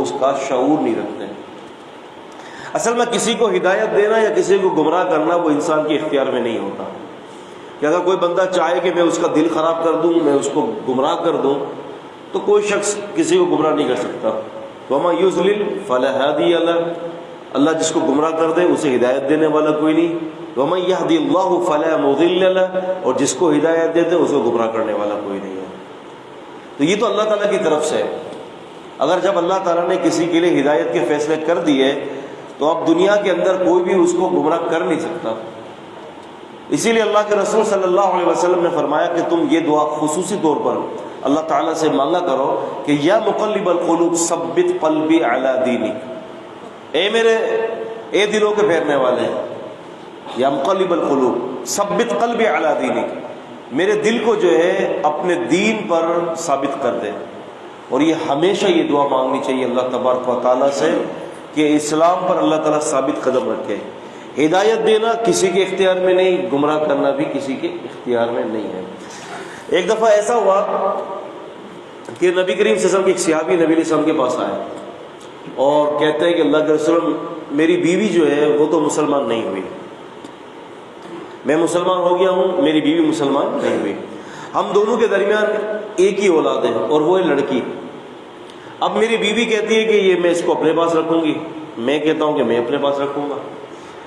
اس کا شعور نہیں رکھتے۔ اصل میں کسی کو ہدایت دینا یا کسی کو گمراہ کرنا وہ انسان کے اختیار میں نہیں ہوتا، کہ اگر کوئی بندہ چاہے کہ میں اس کا دل خراب کر دوں، میں اس کو گمراہ کر دوں، تو کوئی شخص کسی کو گمراہ نہیں کر سکتا۔ وَمَن يُضْلِلْ فَلَا هَادِيَ لَهُ، اللہ جس کو گمراہ کر دے اسے ہدایت دینے والا کوئی نہیں۔ وَمَن يَهْدِ اللَّهُ فَلَا مُضِلَّ لَهُ، اور جس کو ہدایت دے دے اس کو گمراہ کرنے والا کوئی نہیں ہے۔ تو یہ تو اللہ تعالیٰ کی طرف سے ہے۔ اگر جب اللہ تعالیٰ نے کسی کے لیے ہدایت کے فیصلے کر دیے تو اب دنیا کے اندر کوئی بھی اس کو گمراہ کر نہیں سکتا۔ اسی لیے اللہ کے رسول صلی اللہ علیہ وسلم نے فرمایا کہ تم یہ دعا خصوصی طور پر اللہ تعالیٰ سے مانگا کرو کہ یا مقلب القلوب ثبت قلبی علی دینک، اے دلوں کے پھیرنے والے، یا مقلب القلوب ثبت قلبی علی دینک، میرے دل کو جو ہے اپنے دین پر ثابت کر دے۔ اور یہ ہمیشہ یہ دعا مانگنی چاہیے اللہ تبارک و تعالیٰ سے کہ اسلام پر اللہ تعالیٰ ثابت قدم رکھے۔ ہدایت دینا کسی کے اختیار میں نہیں، گمراہ کرنا بھی کسی کے اختیار میں نہیں ہے۔ ایک دفعہ ایسا ہوا کہ نبی کریم صلی اللہ علیہ وسلم کے ایک صحابی نبی علیہ السلام کے پاس آئے اور کہتے ہیں کہ اللہ کے رسول میری بیوی جو ہے وہ تو مسلمان نہیں ہوئی، میں مسلمان ہو گیا ہوں، میری بیوی مسلمان نہیں ہوئی، ہم دونوں کے درمیان ایک ہی اولاد ہے اور وہ ہے لڑکی۔ اب میری بیوی کہتی ہے کہ یہ میں اس کو اپنے پاس رکھوں گی، میں کہتا ہوں کہ میں اپنے پاس رکھوں گا۔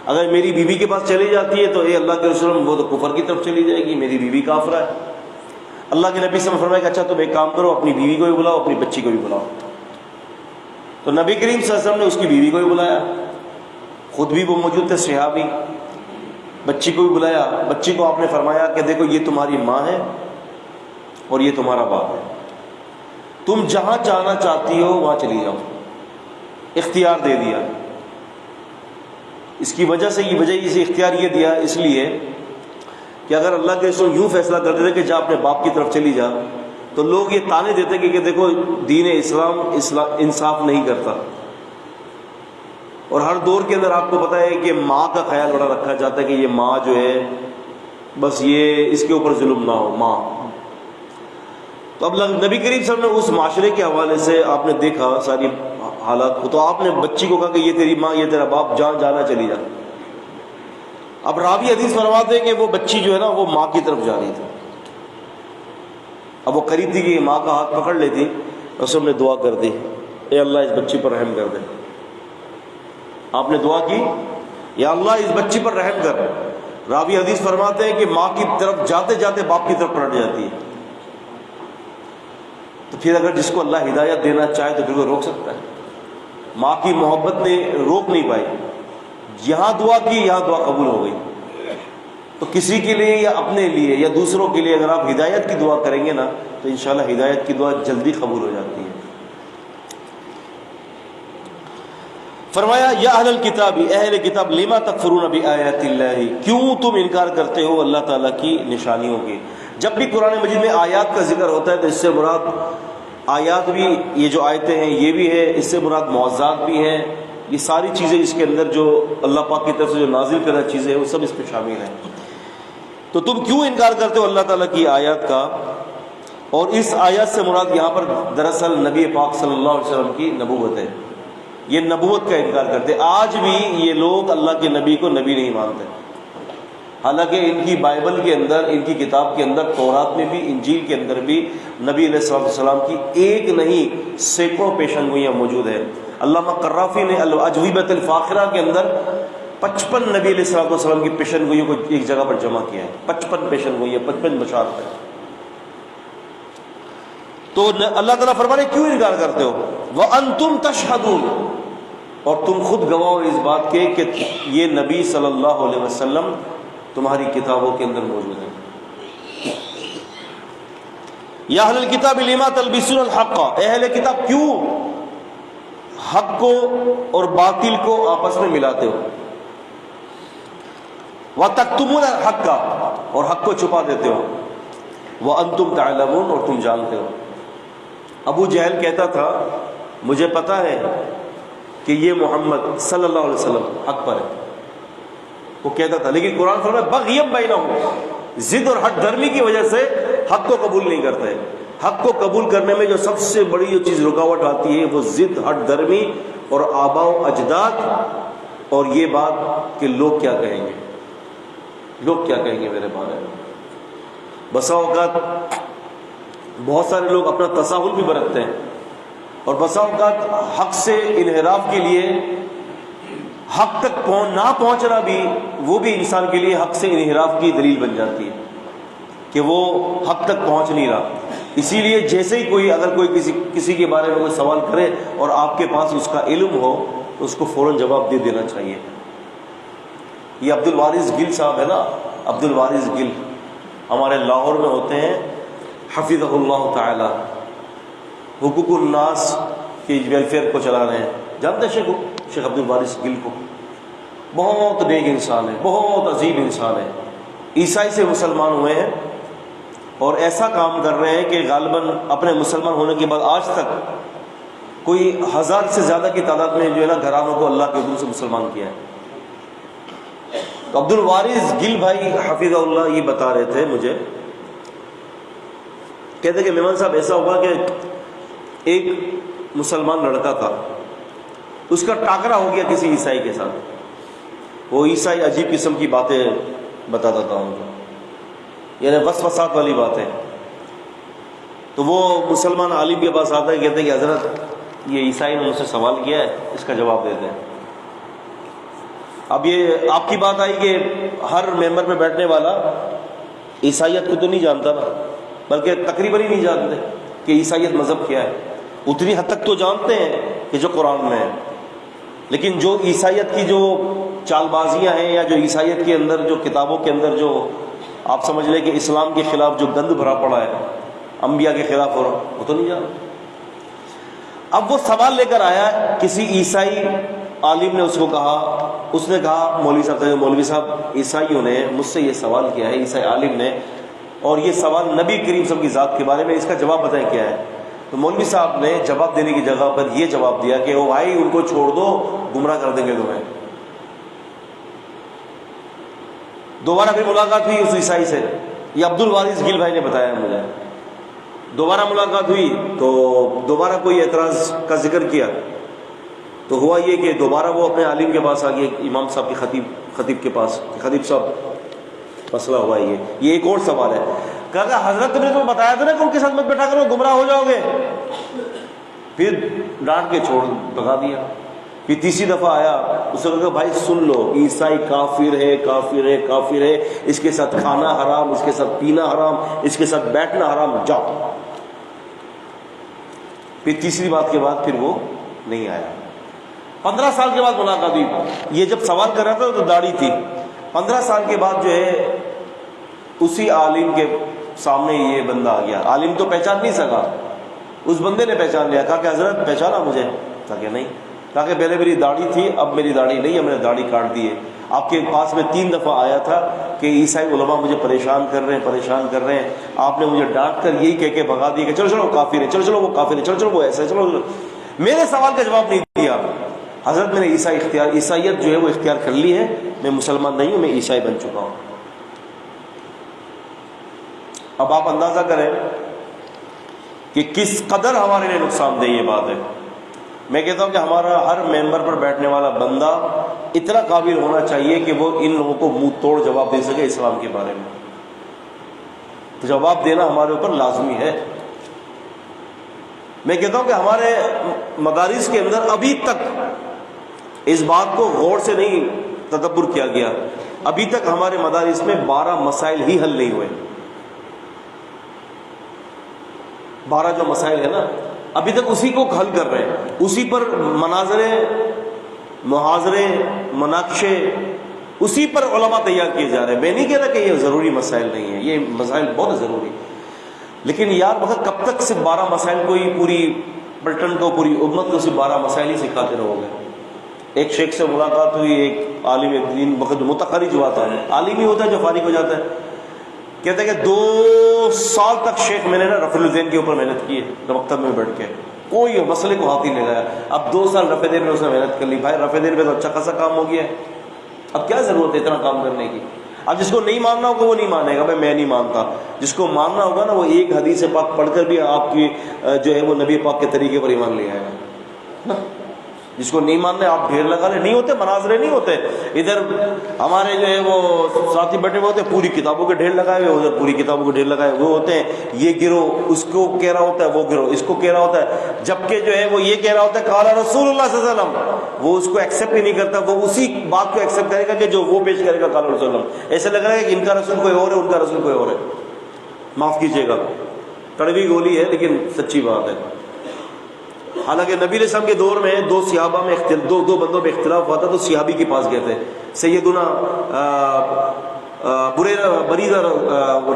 اگر میری بیوی کے پاس چلی جاتی ہے تو اے اللہ کے رسول وہ تو کفر کی طرف چلی جائے گی، میری بیوی کافرہ ہے۔ اللہ کے نبی سے فرمایا کہ اچھا تم ایک کام کرو، اپنی بیوی کو بھی بلاؤ، اپنی بچی کو بھی بلاؤ۔ تو نبی کریم صلی اللہ علیہ وسلم نے اس کی بیوی کو بھی بلایا، خود بھی وہ موجود تھے صحابی، بچی کو بھی بلایا۔ بچی کو آپ نے فرمایا کہ دیکھو یہ تمہاری ماں ہے اور یہ تمہارا باپ ہے، تم جہاں جانا چاہتی ہو وہاں چلی جاؤ، اختیار دے دیا۔ اس کی وجہ سے اسے اختیار یہ دیا اس لیے کہ اگر اللہ کے رسول یوں فیصلہ کرتے تھے کہ جا اپنے باپ کی طرف چلی جا تو لوگ یہ تانے دیتے کہ دیکھو دین اسلام انصاف نہیں کرتا۔ اور ہر دور کے اندر آپ کو پتہ ہے کہ ماں کا خیال بڑا رکھا جاتا ہے کہ یہ ماں جو ہے بس یہ اس کے اوپر ظلم نہ ہو، ماں۔ تو اب نبی کریم صلی اللہ علیہ وسلم نے اس معاشرے کے حوالے سے آپ نے دیکھا ساری حالات کو، تو آپ نے بچی کو کہا کہ یہ تیری ماں، یہ تیرا باپ، جہاں جانا چلی جا۔ اب راوی حدیث فرماتے ہیں کہ وہ بچی جو ہے نا وہ ماں کی طرف جا رہی تھی، اب وہ قریب تھی کہ ماں کا ہاتھ پکڑ لیتی، رسول نے دعا کر دی اے اللہ اس بچی پر رحم کر دے۔ آپ نے دعا کی یا اللہ اس بچی پر رحم کر۔ راوی حدیث فرماتے ہیں کہ ماں کی طرف جاتے جاتے باپ کی طرف پلٹ جاتی ہے۔ تو پھر اگر جس کو اللہ ہدایت دینا چاہے تو پھر وہ روک سکتا ہے؟ ماں کی محبت نے روک نہیں پائی، یہاں دعا کی، یہاں دعا قبول ہو گئی۔ تو کسی کے لیے یا اپنے لیے یا دوسروں کے لیے اگر آپ ہدایت کی دعا کریں گے نا تو انشاءاللہ ہدایت کی دعا جلدی قبول ہو جاتی ہے۔ فرمایا یا اہل الکتاب، اہل کتاب لما تکفرون بآیات اللہ، کیوں تم انکار کرتے ہو اللہ تعالیٰ کی نشانیوں کی۔ جب بھی قرآن مجید میں آیات کا ذکر ہوتا ہے تو اس سے مراد آیات بھی، یہ جو آیتیں ہیں یہ بھی ہے، اس سے مراد معجزات بھی ہیں، یہ ساری چیزیں اس کے اندر جو اللہ پاک کی طرف سے جو نازل کردہ چیزیں ہیں وہ سب اس میں شامل ہیں۔ تو تم کیوں انکار کرتے ہو اللہ تعالیٰ کی آیات کا؟ اور اس آیات سے مراد یہاں پر دراصل نبی پاک صلی اللہ علیہ وسلم کی نبوت ہے، یہ نبوت کا انکار کرتے۔ آج بھی یہ لوگ اللہ کے نبی کو نبی نہیں مانتے، حالانکہ ان کی بائبل کے اندر، ان کی کتاب کے اندر، تورات میں بھی، انجیل کے اندر بھی نبی علیہ السلام کی ایک نہیں سینکڑوں پیشن گوئیاں موجود ہیں۔ علامہ قرافی نے الاجوبۃ الفاخرہ کے اندر 55 نبی علیہ السلام کی پیشن گوئیوں کو ایک جگہ پر جمع کیا ہے، 55 پیشن گوئیاں، 55 بشارتیں۔ تو اللہ تعالیٰ فرمانے کیوں انکار کرتے ہو؟ وَأَنْتُمْ تَشْهَدُونَ، اور تم خود گواہ ہو اس بات کے کہ یہ نبی صلی اللہ علیہ وسلم تمہاری کتابوں کے اندر موجود ہے۔ یا اہل الکتاب لما تلبسون الحق، اہل کتاب کیوں حق کو اور باطل کو آپس میں ملاتے ہو؟ وتکتمون الحق، اور حق کو چھپا دیتے ہو۔ وانتم تعلمون، اور تم جانتے ہو۔ ابو جہل کہتا تھا مجھے پتا ہے کہ یہ محمد صلی اللہ علیہ وسلم حق پر ہے، وہ کہتا تھا، لیکن قرآن فرماتا ہے بغیم بینہم، ضد اور ہٹ دھرمی کی وجہ سے حق کو قبول نہیں کرتے۔ حق کو قبول کرنے میں جو سب سے بڑی جو چیز رکاوٹ آتی ہے وہ ضد، ہٹ درمی اور آباء و اجداد، اور یہ بات کہ لوگ کیا کہیں گے، لوگ کیا کہیں گے میرے بارے میں۔ بسا اوقات بہت سارے لوگ اپنا تساہل بھی برتتے ہیں، اور بسا اوقات حق سے انحراف کے لیے حق تک نہ پہنچنا بھی، وہ بھی انسان کے لیے حق سے انحراف کی دلیل بن جاتی ہے کہ وہ حق تک پہنچ نہیں رہا۔ اسی لیے جیسے ہی کوئی اگر کوئی کسی کے بارے میں کوئی سوال کرے اور آپ کے پاس اس کا علم ہو تو اس کو فوراً جواب دے دینا چاہیے۔ یہ عبد الوارث گل صاحب ہے نا، عبد الوارث گل ہمارے لاہور میں ہوتے ہیں، حفظہ اللہ تعالی، حقوق الناس کی ویلفیئر کو چلا رہے ہیں۔ جانتے ہیں شیخ عبد الوارث گل کو؟ بہت نیک انسان ہے، بہت عظیم انسان ہے، عیسائی سے مسلمان ہوئے ہیں اور ایسا کام کر رہے ہیں کہ غالباً اپنے مسلمان ہونے کے بعد آج تک کوئی 1000 سے زیادہ کی تعداد میں جو ہے نا گھرانوں کو اللہ کے حکم سے مسلمان کیا ہے۔ تو عبد الوارث گل بھائی حفظہ اللہ یہ بتا رہے تھے مجھے، کہتے کہ مہمان صاحب ایسا ہوا کہ ایک مسلمان لڑکا تھا، اس کا ٹاکرا ہو گیا کسی عیسائی کے ساتھ۔ وہ عیسائی عجیب قسم کی باتیں بتاتا تھا ان کو، یعنی وسوسات والی باتیں۔ تو وہ مسلمان عالم کے پاس آتا ہے، کہتے ہیں کہ حضرت یہ عیسائی نے مجھ سے سوال کیا ہے، اس کا جواب دیتے ہیں۔ اب یہ آپ کی بات آئی کہ ہر ممبر میں بیٹھنے والا عیسائیت کو تو نہیں جانتا نا، بلکہ تقریباً ہی نہیں جانتے کہ عیسائیت مذہب کیا ہے۔ اتنی حد تک تو جانتے ہیں کہ جو قرآن میں ہے، لیکن جو عیسائیت کی جو چال بازیاں ہیں یا جو عیسائیت کے اندر جو کتابوں کے اندر جو آپ سمجھ لیں کہ اسلام کے خلاف جو گند بھرا پڑا ہے، انبیاء کے خلاف ہو رہا، وہ تو نہیں جانتے۔ اب وہ سوال لے کر آیا، کسی عیسائی عالم نے اس کو کہا، اس نے کہا مولوی صاحب عیسائیوں نے مجھ سے یہ سوال کیا ہے، عیسائی عالم نے، اور یہ سوال نبی کریم صلی اللہ علیہ وسلم کی ذات کے بارے میں، اس کا جواب بتائیں کیا ہے۔ تو مولوی صاحب نے جواب دینے کی جگہ پر یہ جواب دیا کہ او بھائی ان کو چھوڑ دو، گمراہ کر دیں گے تمہیں۔ دوبارہ پھر ملاقات ہوئی اس عیسائی سے، یہ عبد الوارث گل بھائی نے بتایا مجھے۔ دوبارہ ملاقات ہوئی تو دوبارہ کوئی اعتراض کا ذکر کیا، تو ہوا یہ کہ دوبارہ وہ اپنے عالم کے پاس آ گئے، امام صاحب کے خطیب کے پاس، خطیب صاحب مسئلہ ہوا یہ ایک اور سوال ہے۔ کہا کہ حضرت نے تمہیں بتایا تھا نا کہ ان کے ساتھ مت بیٹھا کرو، گمراہ ہو جاؤ گے۔ پھر ڈانٹ کے چھوڑ بھگا دیا۔ پھر تیسری دفعہ آیا، اس نے کہا بھائی سن لو، عیسائی کافر ہے، کافر ہے، کافر ہے، اس کے ساتھ کھانا حرام، اس کے ساتھ پینا حرام، اس کے ساتھ بیٹھنا حرام، جاؤ۔ پھر تیسری بات کے بعد پھر وہ نہیں آیا۔ 15 سال کے بعد ملاقات ہوئی۔ یہ جب سوال کر رہا تھا تو داڑھی تھی۔ 15 سال کے بعد جو ہے اسی عالم کے سامنے یہ بندہ آ گیا۔ عالم تو پہچان نہیں سکا، اس بندے نے پہچان لیا۔ کہا کہ حضرت پہچانا مجھے؟ کہا کہ نہیں۔ کہا کہ پہلے میری داڑھی تھی، اب میری داڑھی نہیں ہے، میں نے داڑھی کاٹ دی ہے۔ آپ کے پاس میں 3 دفعہ آیا تھا کہ عیسائی علماء مجھے پریشان کر رہے ہیں، آپ نے مجھے ڈانٹ کر یہی کہہ کے بھگا دیا کہ چلو چلو کافر ہے، چلو چلو وہ کافر ہے، چلو چلو وہ ایسا ہے، چلو۔ میرے سوال کا جواب نہیں دیا۔ حضرت میں نے عیسائیت جو ہے وہ اختیار کر لی ہے، میں مسلمان نہیں ہوں، میں عیسائی بن چکا ہوں۔ اب آپ اندازہ کریں کہ کس قدر ہمارے لیے نقصان دہ یہ بات ہے۔ میں کہتا ہوں کہ ہمارا ہر ممبر پر بیٹھنے والا بندہ اتنا قابل ہونا چاہیے کہ وہ ان لوگوں کو منہ توڑ جواب دے سکے اسلام کے بارے میں۔ تو جواب دینا ہمارے اوپر لازمی ہے۔ میں کہتا ہوں کہ ہمارے مدارس کے اندر ابھی تک اس بات کو غور سے نہیں تدبر کیا گیا۔ ابھی تک ہمارے مدارس میں 12 مسائل ہی حل نہیں ہوئے۔ 12 جو مسائل ہیں نا، ابھی تک اسی کو حل کر رہے ہیں، اسی پر مناظرے، محاضرے، مناقشے، اسی پر علماء تیار کیے جا رہے ہیں۔ میں نہیں کہہ رہا کہ یہ ضروری مسائل نہیں ہیں، یہ مسائل بہت ضروری، لیکن یار مگر کب تک صرف 12 مسائل کو ہی پوری پلٹن کو، پوری امت کو صرف 12 مسائل ہی سکھاتے رہو گے؟ ایک شیخ سے ملاقات ہوئی، ایک عالم دین وقت متخرج ہوا تھا، عالم ہی ہوتا ہے جو فارغ ہو جاتا ہے، کہتے ہیں کہ 2 سال تک شیخ میں نے نا رفع الذہن کے اوپر محنت کی ہے، مکتب میں بیٹھ کے کوئی مسئلے کو ہاتھ ہی نہیں لگایا۔ اب 2 سال رفع الذہن میں اس نے محنت کر لی۔ بھائی رفع الذہن میں تو اچھا خاصا کام ہو گیا ہے، اب کیا ضرورت ہے اتنا کام کرنے کی؟ اب جس کو نہیں ماننا ہوگا وہ نہیں مانے گا، میں نہیں مانتا. جس کو ماننا ہوگا نا وہ ایک حدیث پاک پڑھ کر بھی آپ کی جو ہے وہ نبی پاک کے طریقے پر ایمان لے آئے گا. جس کو نہیں ماننا ہے آپ ڈھیر لگا لیں. نہیں ہوتے مناظرے، نہیں ہوتے. ادھر ہمارے جو ہے وہ ساتھی بیٹھے ہوئے ہوتے ہیں پوری کتابوں کے ڈھیر لگائے ہوئے، ادھر پوری کتابوں کے ڈھیر لگائے ہوئے ہوتے ہیں. یہ گروہ اس کو کہہ رہا ہوتا ہے، وہ گروہ اس کو کہہ رہا ہوتا ہے، جبکہ جو ہے وہ یہ کہہ رہا ہوتا ہے قال رسول اللہ صلی اللہ علیہ وسلم، وہ اس کو ایکسیپٹ ہی نہیں کرتا. وہ اسی بات کو ایکسیپٹ کرے گا کہ جو وہ پیش کرے گا قال رسول اللہ. ایسے لگ رہا ہے کہ ان کا رسول کوئی اور ہے، ان کا رسول کوئی اور ہے. معاف کیجیے گا، کڑوی گولی ہے لیکن سچی بات ہے. حالانکہ نبی علیہ السلام کے دور میں دو صحابہ میں دو بندوں میں اختلاف ہوا تھا تو صحابی کے پاس گئے تھے. سیدنا بریدہ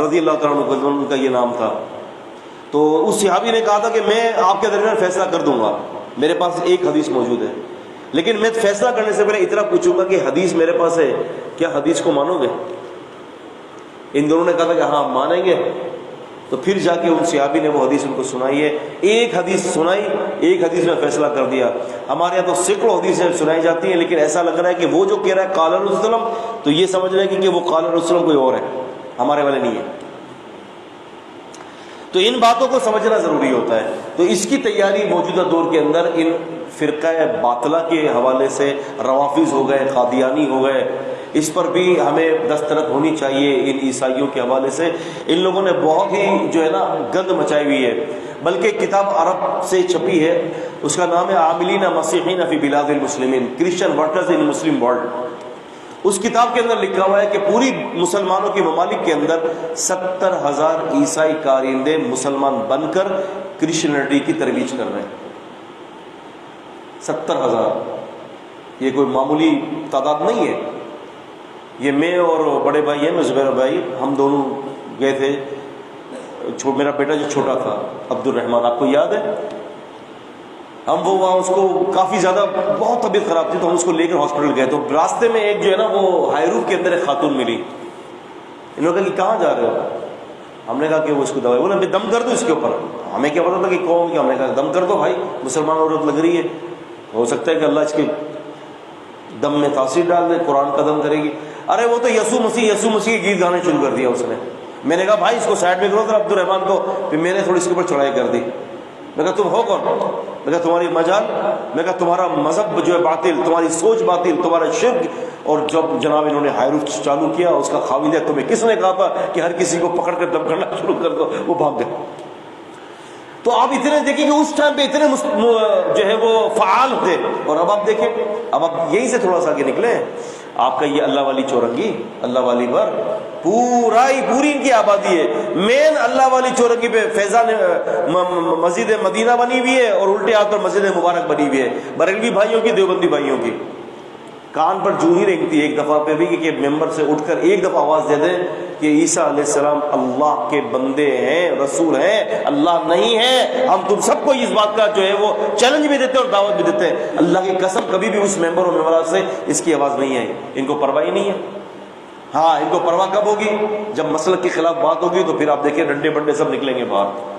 رضی اللہ تعالیٰ عنہ ان کا یہ نام تھا. تو اس صحابی نے کہا تھا کہ میں آپ کے درمیان فیصلہ کر دوں گا، میرے پاس ایک حدیث موجود ہے، لیکن میں فیصلہ کرنے سے پہلے اتنا پوچھوں گا کہ حدیث میرے پاس ہے، کیا حدیث کو مانو گے؟ ان دونوں نے کہا تھا کہ ہاں مانیں گے. تو پھر جا کے ان صحابی نے وہ حدیث ان کو سنائی ہے. ایک حدیث سنائی، ایک حدیث میں فیصلہ کر دیا. ہمارے یہاں تو سینکڑوں حدیثیں سنائی جاتی ہیں، لیکن ایسا لگ رہا ہے کہ وہ جو کہہ رہا ہے قال رسول اللہ تو یہ سمجھ رہے ہیں کہ وہ قال رسول اللہ کوئی اور ہے، ہمارے والے نہیں ہے. تو ان باتوں کو سمجھنا ضروری ہوتا ہے. تو اس کی تیاری موجودہ دور کے اندر ان فرقہ باطلہ کے حوالے سے روافض ہو گئے، قادیانی ہو گئے، اس پر بھی ہمیں دسترت ہونی چاہیے. ان عیسائیوں کے حوالے سے ان لوگوں نے بہت ہی جو ہے نا گند مچائی ہوئی ہے. بلکہ کتاب عرب سے چھپی ہے، اس کا نام ہے عاملین مسیحین فی بلاد المسلمین، Christian workers in Muslim world. اس کتاب کے اندر لکھا ہوا ہے کہ پوری مسلمانوں کے ممالک کے اندر 70,000 عیسائی کارندے مسلمان بن کر کرسچینٹی کی ترویج کر رہے ہیں. 70,000 یہ کوئی معمولی تعداد نہیں ہے. یہ میں اور بڑے بھائی ہیں، میں زبیر بھائی، ہم دونوں گئے تھے. میرا بیٹا جو چھوٹا تھا عبد الرحمان، آپ کو یاد ہے، ہم وہ وہاں اس کو کافی زیادہ بہت طبیعت خراب تھی تو ہم اس کو لے کر ہاسپٹل گئے. تو راستے میں ایک جو ہے نا وہ ہائیروف کے اندر ایک خاتون ملی. انہوں نے کہا کہ کہاں جا رہے ہو؟ ہم نے کہا کہ وہ اس کو دوائی، بولے میں دم کر دوں اس کے اوپر. ہمیں کیا پتا تھا کہ کون کیا. ہم نے کہا دم کر دو بھائی، مسلمان عورت لگ رہی ہے، ہو سکتا ہے کہ اللہ اس کے دم میں تاثیر ڈال دے، قرآن کا دم کرے گی. ارے وہ تو یسوع مسیح کے گیت گانے شروع کر دیا اس نے. میں نے کہا بھائی اس کو سائڈ میں کرو ذرا عبد الرحمان کو. پھر میں نے تھوڑی اس کے اوپر چڑھائی کر دی. میں کہا تم ہو کون؟ میں کہا تمہاری مجال، میں کہا تمہارا مذہب جو ہے باطل، تمہاری سوچ باطل، تمہارا شرک. اور جب جناب انہوں نے ہائیروف چالو کیا اس کا خاوند ہے، تمہیں کس نے کہا تھا کہ ہر کسی کو پکڑ کر دم کرنا شروع کر دو؟ وہ بھاگ گئے. تو آپ اتنے دیکھیں کہ اس ٹائم پہ اتنے جو ہے وہ فعال تھے. اور اب آپ دیکھیں، اب آپ یہیں سے تھوڑا سا آگے نکلے. آپ کا یہ اللہ والی چورنگی، اللہ والی پر پوری ان کی آبادی ہے. مین اللہ والی چورنگی پہ فیضان مسجد مدینہ بنی ہوئی ہے اور الٹے ہاتھ پر مسجد مبارک بنی ہوئی ہے، بریلوی بھائیوں کی، دیوبندی بھائیوں کی. کان پر جو ہی رینگتی ہے ایک دفعہ پہ بھی کہ ممبر سے اٹھ کر ایک دفعہ آواز دے دیں کہ عیسیٰ علیہ السلام اللہ کے بندے ہیں، رسول ہیں، اللہ نہیں ہے. ہم تم سب کو اس بات کا جو ہے وہ چیلنج بھی دیتے اور دعوت بھی دیتے ہیں. اللہ کی قسم کبھی بھی اس ممبر اور ممبرات سے اس کی آواز نہیں آئی. ان کو پرواہ ہی نہیں ہے. ہاں ان کو پرواہ کب ہوگی؟ جب مسلک کے خلاف بات ہوگی تو پھر آپ دیکھیں ڈنڈے بنڈے سب نکلیں گے باہر.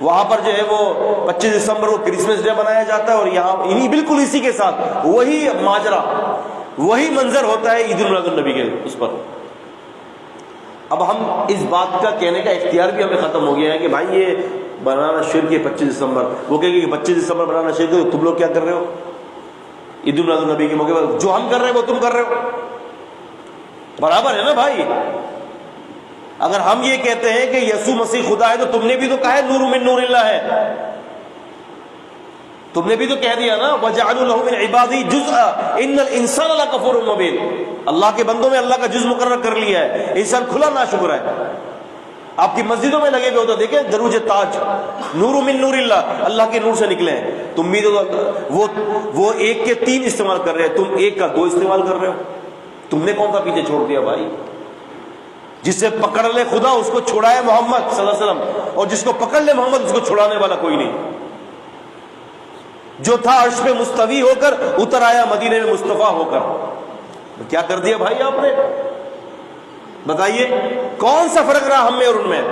وہاں پر جو ہے وہ 25 دسمبر کو کرسمس ڈے منایا جاتا ہے اور یہاں انہی بالکل اسی کے ساتھ وہی ماجرا، وہی منظر ہوتا ہے عید میلاد النبی کے اس پر. اب ہم اس بات کا کہنے کا اختیار بھی ہمیں ختم ہو گیا ہے کہ بھائی یہ بنانا شرک ہے 25 دسمبر. وہ کہے گی کہ 25 دسمبر بنانا شرک ہے، تم لوگ کیا کر رہے ہو عید میلاد النبی کے موقع پر؟ جو ہم کر رہے ہیں وہ تم کر رہے ہو، برابر ہے نا بھائی. اگر ہم یہ کہتے ہیں کہ یسوع مسیح خدا ہے تو تم نے بھی تو کہا ہے نور من نور اللہ ہے. تم نے بھی تو کہہ دیا نا وَجَعَلُوا لَهُ مِنْ عِبَادِهِ جُزْءًا إِنَّ الْإِنسَانَ لَكَفُورٌ مُبِينٌ. اللہ کے بندوں میں اللہ کا جز مقرر کر لیا ہے. انسان کھلا ناشکر ہے. آپ کی مسجدوں میں لگے ہوئے ہوتے دیکھیں دروج تاج نور من نور اللہ، اللہ کے نور سے نکلے ہیں. تم بھی تو وہ ایک کے 3 استعمال کر رہے ہیں، تم ایک کا 2 استعمال کر رہے ہو. تم نے کون سا پیچھے چھوڑ دیا بھائی؟ جس سے پکڑ لے خدا اس کو چھوڑائے محمد صلی اللہ علیہ وسلم، اور جس کو پکڑ لے محمد اس کو چھڑانے والا کوئی نہیں. جو تھا عرش پہ مستوی ہو کر اتر آیا مدینے میں مصطفیٰ ہو کر. کیا کر دیا بھائی آپ نے؟ بتائیے کون سا فرق رہا ہم میں اور ان میں؟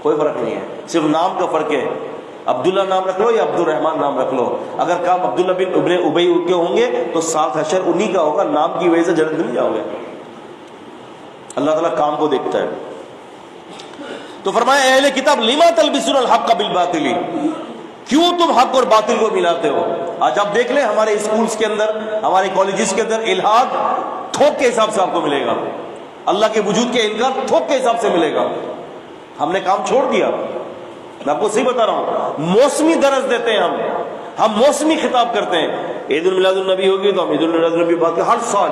کوئی فرق نہیں ہے، صرف نام کا فرق ہے. عبداللہ نام رکھ لو یا عبد الرحمان نام رکھ لو. اگر کام عبداللہ بن ابی کے ہوں گے تو 7 حشر انہی کا ہوگا. نام کی وجہ سے جنت نہیں جاؤ گے. اللہ تعالیٰ کام کو دیکھتا ہے. تو فرمایا اے اہل کتاب لما تلبسون الحق بالباطل، کیوں تم حق اور باطل کو ملاتے ہو؟ آج آپ دیکھ لیں ہمارے اسکولز کے اندر، ہمارے کالجز کے اندر الحاد تھوک کے حساب سے آپ کو ملے گا. اللہ کے وجود کے انکار تھوک کے حساب سے ملے گا. ہم نے کام چھوڑ دیا. میں آپ کو صحیح بتا رہا ہوں، موسمی درس دیتے ہیں ہم موسمی خطاب کرتے ہیں. عید المیلاد النبی ہوگی تو ہم عید المیلاد النبی بات کریں ہر سال.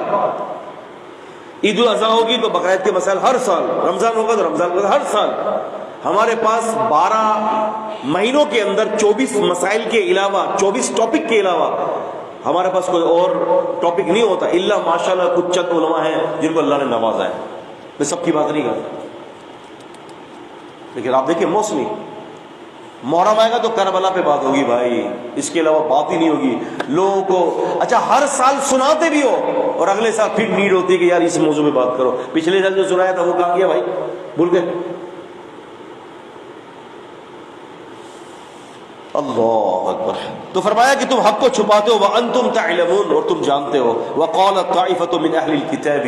عید الاضحیٰ ہوگی تو بقرعید کے مسائل ہر سال. رمضان ہوگا تو رمضان کا ہر سال. ہمارے پاس 12 مہینوں کے اندر 24 مسائل کے علاوہ، 24 ٹاپک کے علاوہ ہمارے پاس کوئی اور ٹاپک نہیں ہوتا. الا ماشاءاللہ کچھ چند علماء ہیں جن کو اللہ نے نوازا ہے. میں سب کی بات نہیں کرتا، لیکن آپ دیکھیں موسمی محرم آئے گا تو کربلا پہ بات ہوگی بھائی، اس کے علاوہ بات ہی نہیں ہوگی. لوگوں کو اچھا ہر سال سناتے بھی ہو اور اگلے سال پھر نیڈ ہوتی ہے کہ یار اس موضوع پہ بات کرو. پچھلے سال جو سنایا تھا وہ کہاں گیا بھائی؟ بھول گئے. اللہ اکبر. تو فرمایا کہ تم حق کو چھپاتے ہو وانتم تعلمون، اور تم جانتے ہو. وقال طائفۃ من اہل الکتاب،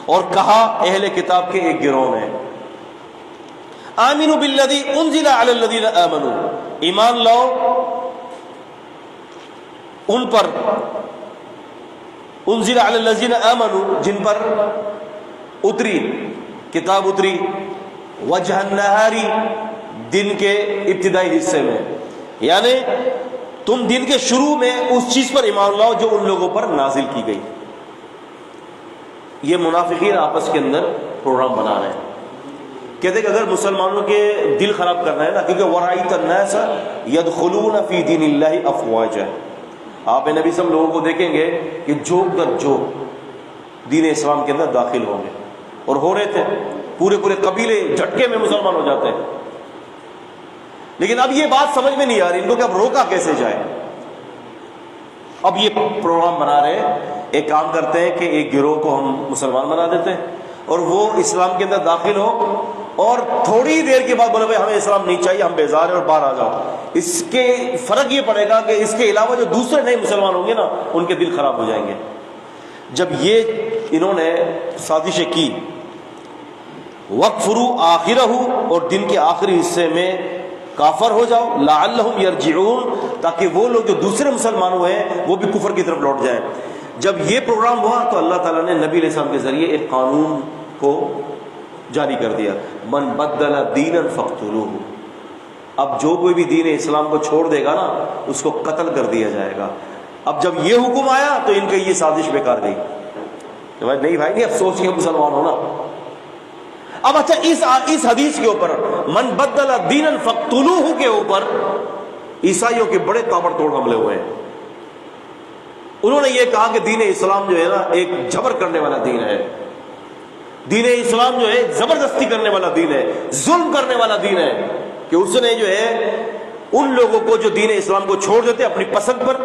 اور کہا اہل کتاب کے ایک گروہ نے، آمنوا بالذی انزل علی الذین آمنوا، ایمان لاؤ ان پر، انزل علی الذین آمنوا جن پر اتری کتاب اتری، وجہ النہاری دن کے ابتدائی حصے میں، یعنی تم دن کے شروع میں اس چیز پر ایمان لاؤ جو ان لوگوں پر نازل کی گئی. یہ منافقین آپس کے اندر پروگرام بنا رہے ہیں. کہتے کہ اگر مسلمانوں کے دل خراب کرنا ہے نا، کیونکہ وَرَأَيْتَ النَّاسَ يَدْخُلُونَ فِي دِينِ اللَّهِ أَفْوَاجًا، آپ نبی صلی لوگوں کو دیکھیں گے کہ جھوک در جھوک دین اسلام کے اندر داخل ہوں گے. اور ہو رہے تھے، پورے پورے قبیلے جھٹکے میں مسلمان ہو جاتے ہیں. لیکن اب یہ بات سمجھ میں نہیں آ رہی ان کو کہ اب روکا کیسے جائے. اب یہ پروگرام بنا رہے ہیں، ایک کام کرتے ہیں کہ ایک گروہ کو ہم مسلمان بنا دیتے ہیں اور وہ اسلام کے اندر داخل ہو، اور تھوڑی دیر کے بعد بولے بھائی ہمیں اسلام نہیں چاہیے، ہم بیزار ہیں اور باہر آ جاؤ. اس کے فرق یہ پڑے گا کہ اس کے علاوہ جو دوسرے نئے مسلمان ہوں گے نا ان کے دل خراب ہو جائیں گے. جب یہ انہوں نے سازشیں کی، وَاقْفُرُوا آخِرَهُ، اور دن کے آخری حصے میں کافر ہو جاؤ، لَعَلَّهُمْ يَرْجِعُونَ، تاکہ وہ لوگ جو دوسرے مسلمان ہوئے ہیں وہ بھی کفر کی طرف لوٹ جائیں. جب یہ پروگرام ہوا تو اللہ تعالیٰ نے نبی علیہ السلام کے ذریعے ایک قانون کو جاری کر دیا، من بدل دینا فاقتلوہ. اب جو کوئی بھی دین اسلام کو چھوڑ دے گا نا اس کو قتل کر دیا جائے گا. اب جب یہ حکم آیا تو ان کی یہ سازش بیکار گئی کہ بھائی نہیں بھائی نہیں، اب سوچ کے مسلمان ہونا. اب اچھا اس حدیث کے اوپر من بدل دینا فاقتلوہ کے اوپر عیسائیوں کے بڑے تابڑ توڑ حملے ہوئے ہیں. انہوں نے یہ کہا کہ دین اسلام جو ہے نا ایک جبر کرنے والا دین ہے. دین اسلام جو ہے زبردستی کرنے والا دین ہے، ظلم کرنے والا دین ہے، کہ اس نے جو ہے ان لوگوں کو جو دین اسلام کو چھوڑ دیتے ہیں اپنی پسند پر،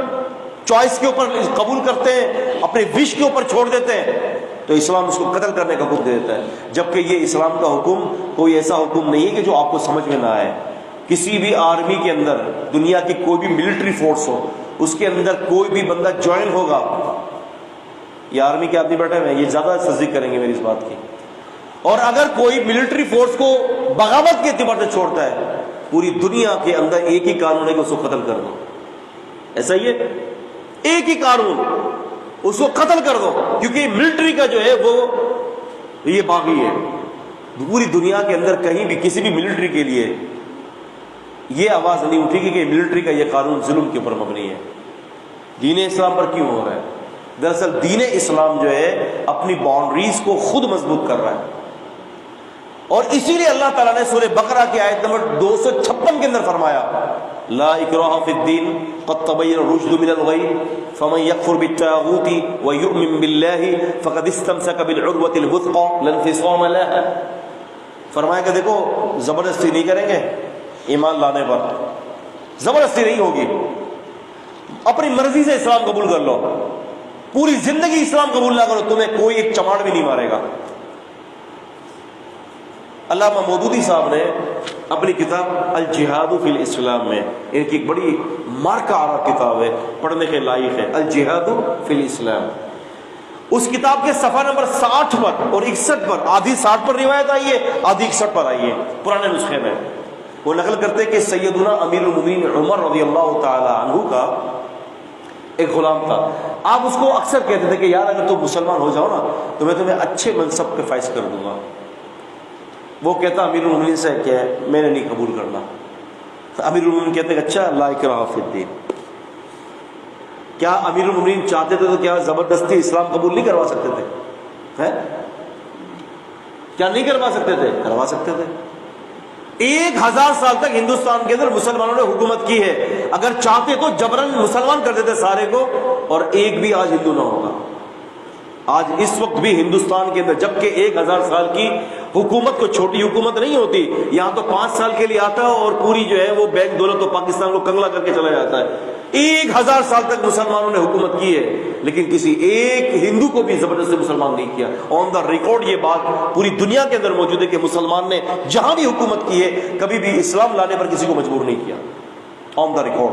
چوائس کے اوپر قبول کرتے ہیں، اپنے وش کے اوپر چھوڑ دیتے ہیں، تو اسلام اس کو قتل کرنے کا حکم دے دیتا ہے. جبکہ یہ اسلام کا حکم کوئی ایسا حکم نہیں ہے کہ جو آپ کو سمجھ میں نہ آئے. کسی بھی آرمی کے اندر، دنیا کی کوئی بھی ملٹری فورس ہو، اس کے اندر کوئی بھی بندہ جوائن ہوگا، یہ آرمی کے آدمی بیٹھے ہوئے ہیں، یہ زیادہ تصدیق کریں گے میری اس بات کی، اور اگر کوئی ملٹری فورس کو بغاوت کے اعتبار سے چھوڑتا ہے، پوری دنیا کے اندر ایک ہی قانون ہے کہ اس کو قتل کر دو. ایسا ہی ہے، ایک ہی قانون، اس کو قتل کر دو، کیونکہ ملٹری کا جو ہے وہ یہ باغی ہے. پوری دنیا کے اندر کہیں بھی کسی بھی ملٹری کے لیے یہ آواز نہیں اٹھی کہ ملٹری کا یہ قانون ظلم کے اوپر مبنی ہے. دین اسلام پر کیوں ہو رہا ہے؟ دراصل دین اسلام جو ہے اپنی باؤنڈریز کو خود مضبوط کر رہا ہے، اور اسی لیے اللہ تعالیٰ نے سورہ بقرہ کی آیت نمبر 256 کے اندر فرمایا لا اکراہ فی الدین قد تبین الرشد من الغی فمن یکفر بالطاغوت ویؤمن باللہ فقد استمسک بالعروۃ الوثقی لا انفصام لها. فرمایا کہ دیکھو زبردستی نہیں کریں گے ایمان لانے پر، زبردستی نہیں ہوگی، اپنی مرضی سے اسلام قبول کر لو، پوری زندگی اسلام قبول نہ کرو، تمہیں کوئی ایک چماڑ بھی نہیں مارے گا. علامہ مودودی صاحب نے اپنی کتاب الجہاد فی الاسلام میں، ان کی ایک بڑی مارکہ آرا کتاب ہے، پڑھنے کے لائق ہے، الجہاد فی الاسلام. اس کتاب کے صفحہ نمبر 60 پر اور 61 پر، آدھی 60 پر روایت آئی ہے، آدھی 61 پر آئی ہے پرانے نسخے میں، وہ نقل کرتے کہ سیدنا امیر المومنین عمر رضی اللہ تعالی عنہ کا ایک غلام تھا. آپ اس کو اکثر کہتے تھے کہ یار اگر تم مسلمان ہو جاؤ نا تو میں تمہیں اچھے منصب پہ فائز کر دوں گا. وہ کہتا امیر المومنین سے کہ میں نے نہیں قبول کرنا. امیر المومنین کہتے کہ اچھا لا اکراہ فی الدین. کیا امیر المومنین چاہتے تھے تو کیا زبردستی اسلام قبول نہیں کروا سکتے تھے؟ کیا نہیں کروا سکتے تھے؟ کروا سکتے تھے. 1000 سال تک ہندوستان کے اندر مسلمانوں نے حکومت کی ہے. اگر چاہتے تو جبرن مسلمان کر دیتے سارے کو، اور ایک بھی آج ہندو نہ ہوگا. آج اس وقت بھی ہندوستان کے اندر، جبکہ 1000 سال کی حکومت کو چھوٹی حکومت نہیں ہوتی، یہاں تو 5 سال کے لیے آتا ہے اور پوری جو ہے وہ بینک دولت تو پاکستان کو کنگلا کر کے چلا جاتا ہے. 1000 سال تک مسلمانوں نے حکومت کی ہے، لیکن کسی ایک ہندو کو بھی زبردستی مسلمان نہیں کیا. آن دا ریکارڈ یہ بات پوری دنیا کے اندر موجود ہے کہ مسلمان نے جہاں بھی حکومت کی ہے کبھی بھی اسلام لانے پر کسی کو مجبور نہیں کیا. آن دا ریکارڈ.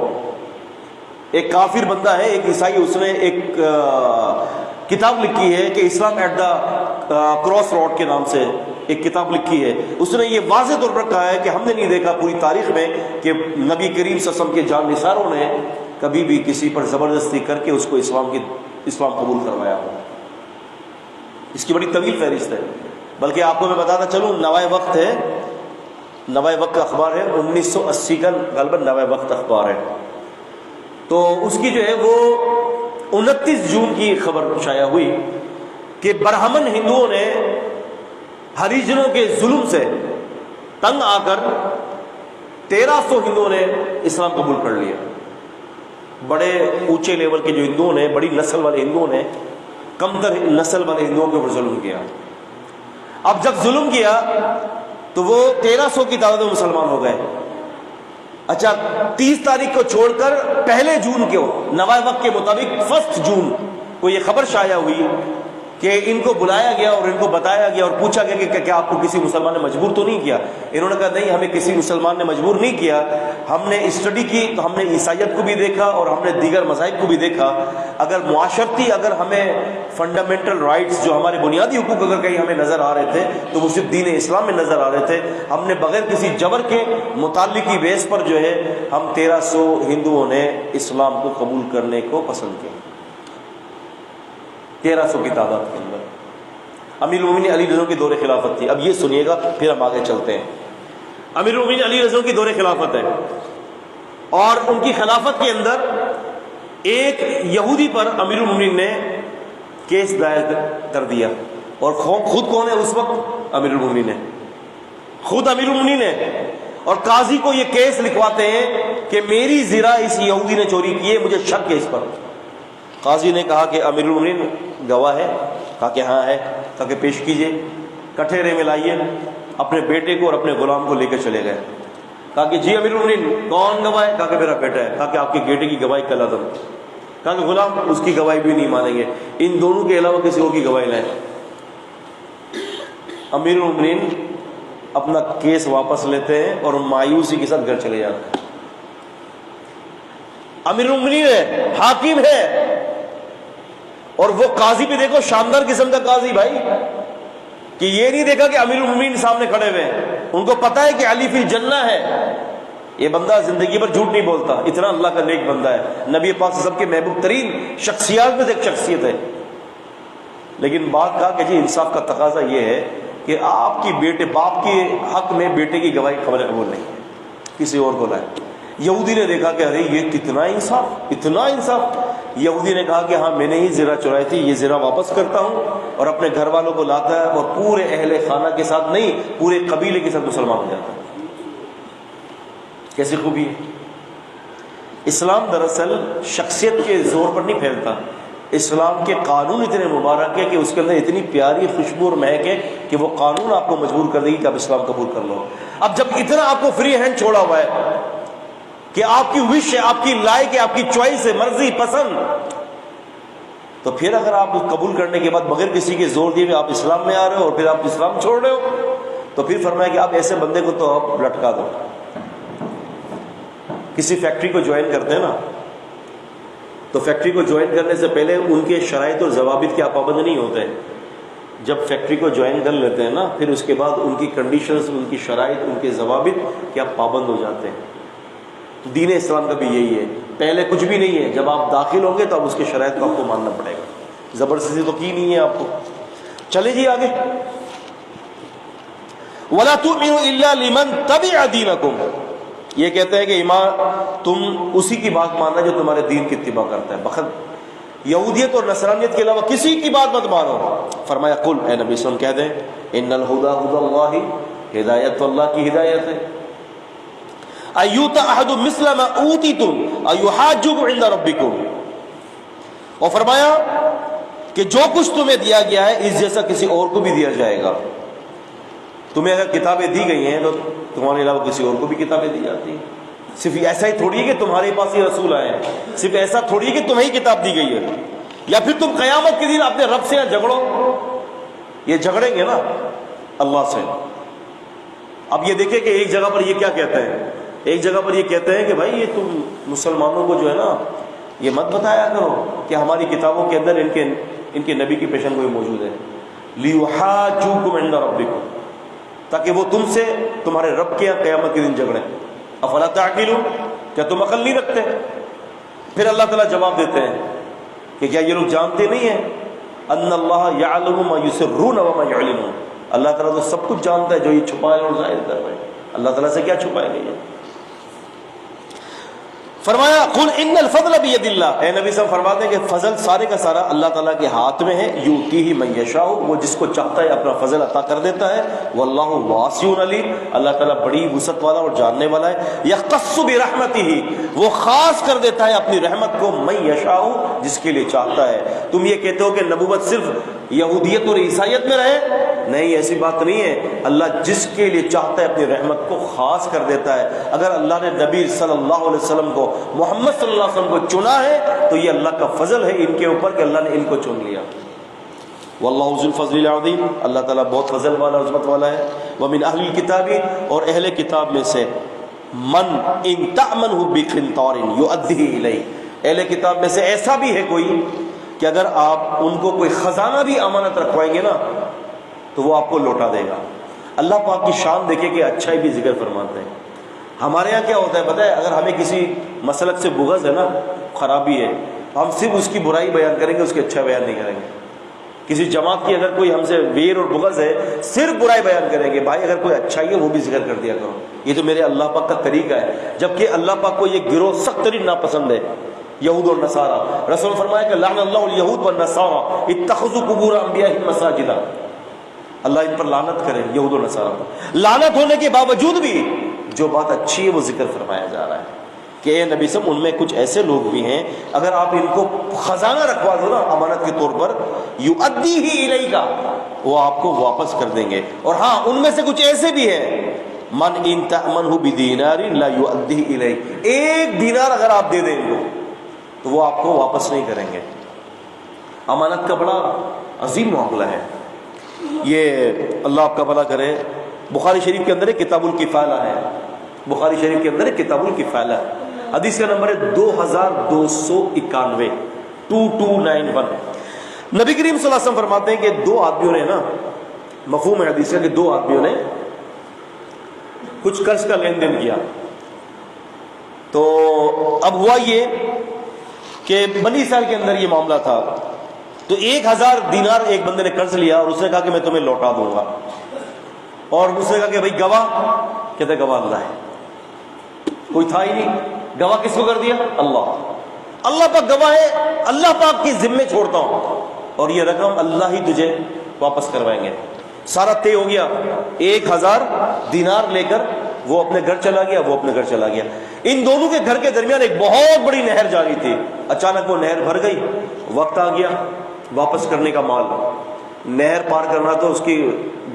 ایک کافر بندہ ہے، ایک عیسائی، اس نے ایک کتاب لکھی ہے کہ اسلام ایٹ دا کراس روڈ کے نام سے ایک کتاب لکھی ہے. اس نے یہ واضح طور پر کہا ہے کہ ہم نے نہیں دیکھا پوری تاریخ میں کہ نبی کریم صلی اللہ علیہ وسلم کے جان نثاروں نے کبھی بھی کسی پر زبردستی کر کے اس کو اسلام قبول کروایا ہو. اس کی بڑی طویل فہرست ہے. بلکہ آپ کو میں بتاتا چلوں، نوائے وقت ہے، نوائے وقت کا اخبار ہے، 1980 کا غالباً نوائے وقت اخبار ہے. تو اس کی جو ہے وہ 29 جون کی خبر شائع ہوئی کہ برہمن ہندوؤں نے ہریجنوں کے ظلم سے تنگ آ کر 1300 ہندوؤں نے اسلام قبول کر لیا. بڑے اونچے لیول کے جو ہندوؤں نے، بڑی نسل والے ہندوؤں نے کمتر نسل والے ہندوؤں کے اوپر ظلم کیا. اب جب ظلم کیا تو وہ 1300 کی تعداد میں مسلمان ہو گئے. اچھا 30 تاریخ کو چھوڑ کر 1 جون کو نوائے وقت کے مطابق 1 جون کو یہ خبر شائع ہوئی کہ ان کو بلایا گیا اور ان کو بتایا گیا اور پوچھا گیا کہ کیا آپ کو کسی مسلمان نے مجبور تو نہیں کیا؟ انہوں نے کہا نہیں، ہمیں کسی مسلمان نے مجبور نہیں کیا. ہم نے اسٹڈی کی تو ہم نے عیسائیت کو بھی دیکھا اور ہم نے دیگر مذاہب کو بھی دیکھا. اگر معاشرتی، اگر ہمیں فنڈامنٹل رائٹس جو ہمارے بنیادی حقوق اگر کہیں ہمیں نظر آ رہے تھے تو وہ صرف دین اسلام میں نظر آ رہے تھے. ہم نے بغیر کسی جبر کے متعلقی بیس پر جو ہے ہم 1300 ہندوؤں نے اسلام کو قبول کرنے کو پسند کیا. 1300 کی تعداد کے اندر. امیر المومنین علی رضا کی دور خلافت تھی. اب یہ سنیے گا پھر ہم آگے چلتے ہیں. امیر المومنین علی رضا کی دور خلافت ہے اور ان کی خلافت کے اندر ایک یہودی پر امیر المومنین نے کیس دائر کر دیا. اور خود کون ہے اس وقت؟ امیر المومنین ہے. خود امیر المومنین ہے. اور قاضی کو یہ کیس لکھواتے ہیں کہ میری زرہ اس یہودی نے چوری کی ہے، مجھے شک ہے اس پر. قاضی نے کہا کہ امیر المومنین گواہ ہے؟ کہا کہ ہاں ہے. کہا کہ پیش کیجئے. کٹہرے میں لائیے. اپنے بیٹے کو اور اپنے غلام کو لے کے چلے گئے. کہا کہ جی امیر المومنین کون گواہ ہے؟ کہا کہ میرا بیٹا ہے. کہا کہ آپ کے بیٹے کی گواہی کل عدم. کہا کہ غلام اس کی گواہی بھی نہیں مانیں گے، ان دونوں کے علاوہ کسی اور کی گواہی لائیں. امیر المومنین اپنا کیس واپس لیتے ہیں اور مایوسی کے ساتھ گھر چلے جاتے ہیں. امیر المومنین ہے، حاکم ہے، اور وہ قاضی بھی دیکھو شاندار قسم کا قاضی بھائی، کہ یہ نہیں دیکھا کہ امیر المومنین سامنے کھڑے ہوئے ہیں. ان کو پتا ہے کہ علی فی الجنہ ہے. یہ بندہ زندگی پر جھوٹ نہیں بولتا، اتنا اللہ کا نیک بندہ ہے، نبی پاک صلی اللہ علیہ وسلم کے محبوب ترین شخصیات میں سے ایک شخصیت ہے. لیکن بات کہا کہ جی انصاف کا تقاضا یہ ہے کہ آپ کی بیٹے، باپ کے حق میں بیٹے کی گواہی قابل قبول نہیں، کسی اور کو لائے. یہودی نے دیکھا کہ ارے یہ کتنا انصاف، اتنا انصاف. یہودی نے کہا کہ ہاں میں نے ہی زرہ چرائی تھی، یہ زرہ واپس کرتا ہوں، اور اپنے گھر والوں کو لاتا ہے اور پورے اہل خانہ کے ساتھ نہیں، پورے قبیلے کے ساتھ مسلمان ہو جاتا ہے. کیسی خوبی ہے. اسلام دراصل شخصیت کے زور پر نہیں پھیلتا. اسلام کے قانون اتنے مبارک ہے کہ اس کے اندر اتنی پیاری خوشبو اور مہک ہے کہ وہ قانون آپ کو مجبور کر دے گی کہ آپ اسلام قبول کر لو. اب جب اتنا آپ کو فری ہینڈ چھوڑا ہوا ہے کہ آپ کی وش ہے، آپ کی لائق ہے، آپ کی چوائس ہے، مرضی، پسند، تو پھر اگر آپ قبول کرنے کے بعد بغیر کسی کے زور دیے آپ اسلام میں آ رہے ہو اور پھر آپ اسلام چھوڑ رہے ہو، تو پھر فرمایا کہ آپ ایسے بندے کو تو آپ لٹکا دو. کسی فیکٹری کو جوائن کرتے ہیں نا تو فیکٹری کو جوائن کرنے سے پہلے ان کے شرائط اور ضوابط کے آپ پابند نہیں ہوتے. جب فیکٹری کو جوائن کر لیتے ہیں نا پھر اس کے بعد ان کی کنڈیشنز، ان کی شرائط، ان کے ضوابط کے آپ پابند ہو جاتے ہیں. دین اسلام کا بھی یہی ہے، پہلے کچھ بھی نہیں ہے، جب آپ داخل ہوں گے تو اب اس کے شرائط کو آپ کو ماننا پڑے گا. زبردستی تو کی نہیں ہے آپ کو. چلے جی آگے. وَلَا تُؤْمِنُوا إِلَّا لِمَنْ تَبِعَ دِينَكُمْ. یہ کہتے ہیں کہ ایمان تم اسی کی بات ماننا جو تمہارے دین کی اتباع کرتا ہے، بخد یہودیت اور نصرانیت کے علاوہ کسی کی بات مت مانو. فرمایا قل، اے نبی صلی اللہ علیہ وسلم کہہ دیں، ان الہدی ہدی اللہ، ہدایت تو اللہ کی ہدایت ہے. ایؤتی احد مثل ما اوتیتم ایحاجوکم عند ربکم. اور فرمایا کہ جو کچھ تمہیں دیا گیا ہے اس جیسا کسی اور کو بھی دیا جائے گا. تمہیں اگر کتابیں دی گئی ہیں تو تمہارے علاوہ کسی اور کو بھی کتابیں دی جاتی ہیں. صرف ایسا ہی تھوڑی ہے کہ تمہارے پاس یہ رسول آئے ہیں، صرف ایسا تھوڑی ہے کہ تمہیں ہی کتاب دی گئی ہے. یا پھر تم قیامت کے دن اپنے رب سے جھگڑو. یہ جھگڑیں گے نا اللہ سے. اب یہ دیکھیں کہ ایک جگہ پر یہ کیا کہتے ہیں، ایک جگہ پر یہ کہتے ہیں کہ بھائی یہ تم مسلمانوں کو جو ہے نا یہ مت بتایا کرو کہ ہماری کتابوں کے اندر ان کے نبی کی پیشن گوئی موجود ہے. لیحاجوکم عند ربکم، تاکہ وہ تم سے تمہارے رب کے یہاں قیامت کے دن جھگڑیں. افلا تعقلون، کیا تم عقل نہیں رکھتے؟ پھر اللہ تعالیٰ جواب دیتے ہیں کہ کیا یہ لوگ جانتے نہیں ہیں ان اللہ یعلم ما یسرون وما یعلنون. اللہ تعالیٰ تو سب کچھ جانتا ہے جو یہ چھپائے اور ظاہر کر رہے ہیں. اللہ تعالیٰ سے کیا چھپائے گے. فرمایا قل ان الفضل بید اللہ، اے نبی صاحب فرماتے ہیں کہ فضل سارے کا سارا اللہ تعالیٰ کے ہاتھ میں ہے. یؤتیہ من یشاء، وہ جس کو چاہتا ہے اپنا فضل عطا کر دیتا ہے. واللہ واسع علیم، اللہ تعالیٰ بڑی وسعت والا اور جاننے والا ہے. یختص برحمتہ، وہ خاص کر دیتا ہے اپنی رحمت کو من یشاء، جس کے لیے چاہتا ہے. تم یہ کہتے ہو کہ نبوت صرف یہودیت اور عیسائیت میں رہے، نہیں، ایسی بات نہیں ہے. اللہ جس کے لیے چاہتا ہے اپنی رحمت کو خاص کر دیتا ہے. اگر اللہ نے نبی صلی اللہ علیہ وسلم کو، محمد صلی اللہ علیہ وسلم کو چنا ہے تو یہ اللہ کا فضل ہے ان کے اوپر کہ اللہ نے ان کو چن لیا. واللہ ذو الفضل العظیم، اللہ تعالیٰ بہت فضل والا، عظمت والا ہے. ومن اہل الکتاب، اور اہل کتاب میں سے من ان تأمنہ بقنطار یؤدیہ الیہ، اہل کتاب میں سے ایسا بھی ہے کوئی کہ اگر آپ ان کو کوئی خزانہ بھی امانت رکھوائیں گے نا تو وہ آپ کو لوٹا دے گا. اللہ پاک کی شان دیکھے کہ اچھائی بھی ذکر فرماتے ہیں. ہمارے ہاں کیا ہوتا ہے پتہ ہے، اگر ہمیں کسی مسلک سے بغض ہے نا، خرابی ہے، ہم صرف اس کی برائی بیان کریں گے، اس کی اچھا بیان نہیں کریں گے. کسی جماعت کی اگر کوئی ہم سے ویر اور بغض ہے صرف برائی بیان کریں گے. بھائی اگر کوئی اچھائی ہے وہ بھی ذکر کر دیا کرو. یہ تو میرے اللہ پاک کا طریقہ ہے. جبکہ اللہ پاک کو یہ گروہ سخت ترین ناپسند ہے، یہود اور نصارہ. رسول فرمایا کہ لعن اللہ الیہود والنصارى اتخذوا قبور انبیائہم مساجدا. اللہ ان پر لعنت کرے، یہود و نصارہ پر. لعنت ہونے کے باوجود بھی جو بات اچھی ہے وہ ذکر فرمایا جا رہا ہے کہ اے نبی صاحب ان میں کچھ ایسے لوگ بھی ہیں اگر آپ ان کو خزانہ رکھوا دو نا امانت کے طور پر، یؤدیہ الیک، وہ آپ کو واپس کر دیں گے. اور ہاں ان میں سے کچھ ایسے بھی ہیں من ان تأمنہ بدینار لا یؤدیہ الیک، ایک دینار اگر آپ دے دیں ان کو تو وہ آپ کو واپس نہیں کریں گے. امانت کا بڑا عظیم معاملہ ہے یہ، اللہ آپ کا بھلا کرے. بخاری شریف کے اندر ایک کتاب الکفالہ ہے، بخاری شریف کے اندر ایک کتاب الکفالہ، حدیث کا نمبر ہے 2291، 2291. نبی کریم صلی اللہ علیہ وسلم فرماتے ہیں کہ دو آدمیوں نے نا، مفہوم ہے حدیث کا کہ دو آدمیوں نے کچھ قرض کا لین دین کیا. تو اب ہوا یہ کہ بنی اسرائیل کے اندر یہ معاملہ تھا. تو 1000 دینار ایک بندے نے قرض لیا اور اس نے کہا کہ میں تمہیں لوٹا دوں گا. اور اس نے کہا کہ بھائی گواہ، کہتے گواہ اللہ ہے. کوئی تھا ہی نہیں. گواہ کس کو کر دیا؟ اللہ. اللہ پاک گواہ ہے، اللہ پاک کی ذمے چھوڑتا ہوں اور یہ رقم اللہ ہی تجھے واپس کروائیں گے. سارا طے ہو گیا. 1000 دینار لے کر وہ اپنے گھر چلا گیا، وہ اپنے گھر چلا گیا. ان دونوں کے گھر کے درمیان ایک بہت بڑی نہر جاری تھی. اچانک وہ نہر بھر گئی، وقت آ گیا واپس کرنے کا. مال نہر پار کرنا تو اس کی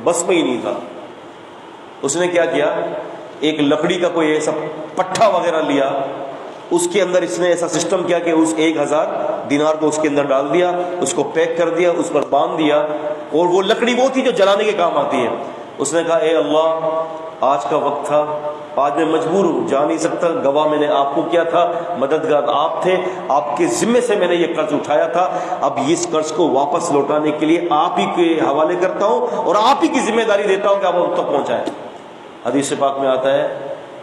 بس میں ہی نہیں تھا. اس نے کیا کیا، ایک لکڑی کا کوئی ایسا پٹھا وغیرہ لیا، اس کے اندر اس نے ایسا سسٹم کیا کہ اس 1000 دینار کو اس کے اندر ڈال دیا، اس کو پیک کر دیا، اس پر باندھ دیا. اور وہ لکڑی وہ تھی جو جلانے کے کام آتی ہے. اس نے کہا اے اللہ، آج کا وقت تھا آج میں مجبور ہوں، جا نہیں سکتا، گواہ میں نے آپ کو کیا تھا، مددگار آپ تھے، آپ کے ذمے سے میں نے یہ قرض اٹھایا تھا، اب اس قرض کو واپس لوٹانے کے لیے آپ ہی کے حوالے کرتا ہوں اور آپ ہی کی ذمہ داری دیتا ہوں کہ آپ ان تک پہنچائیں۔ حدیث پاک میں آتا ہے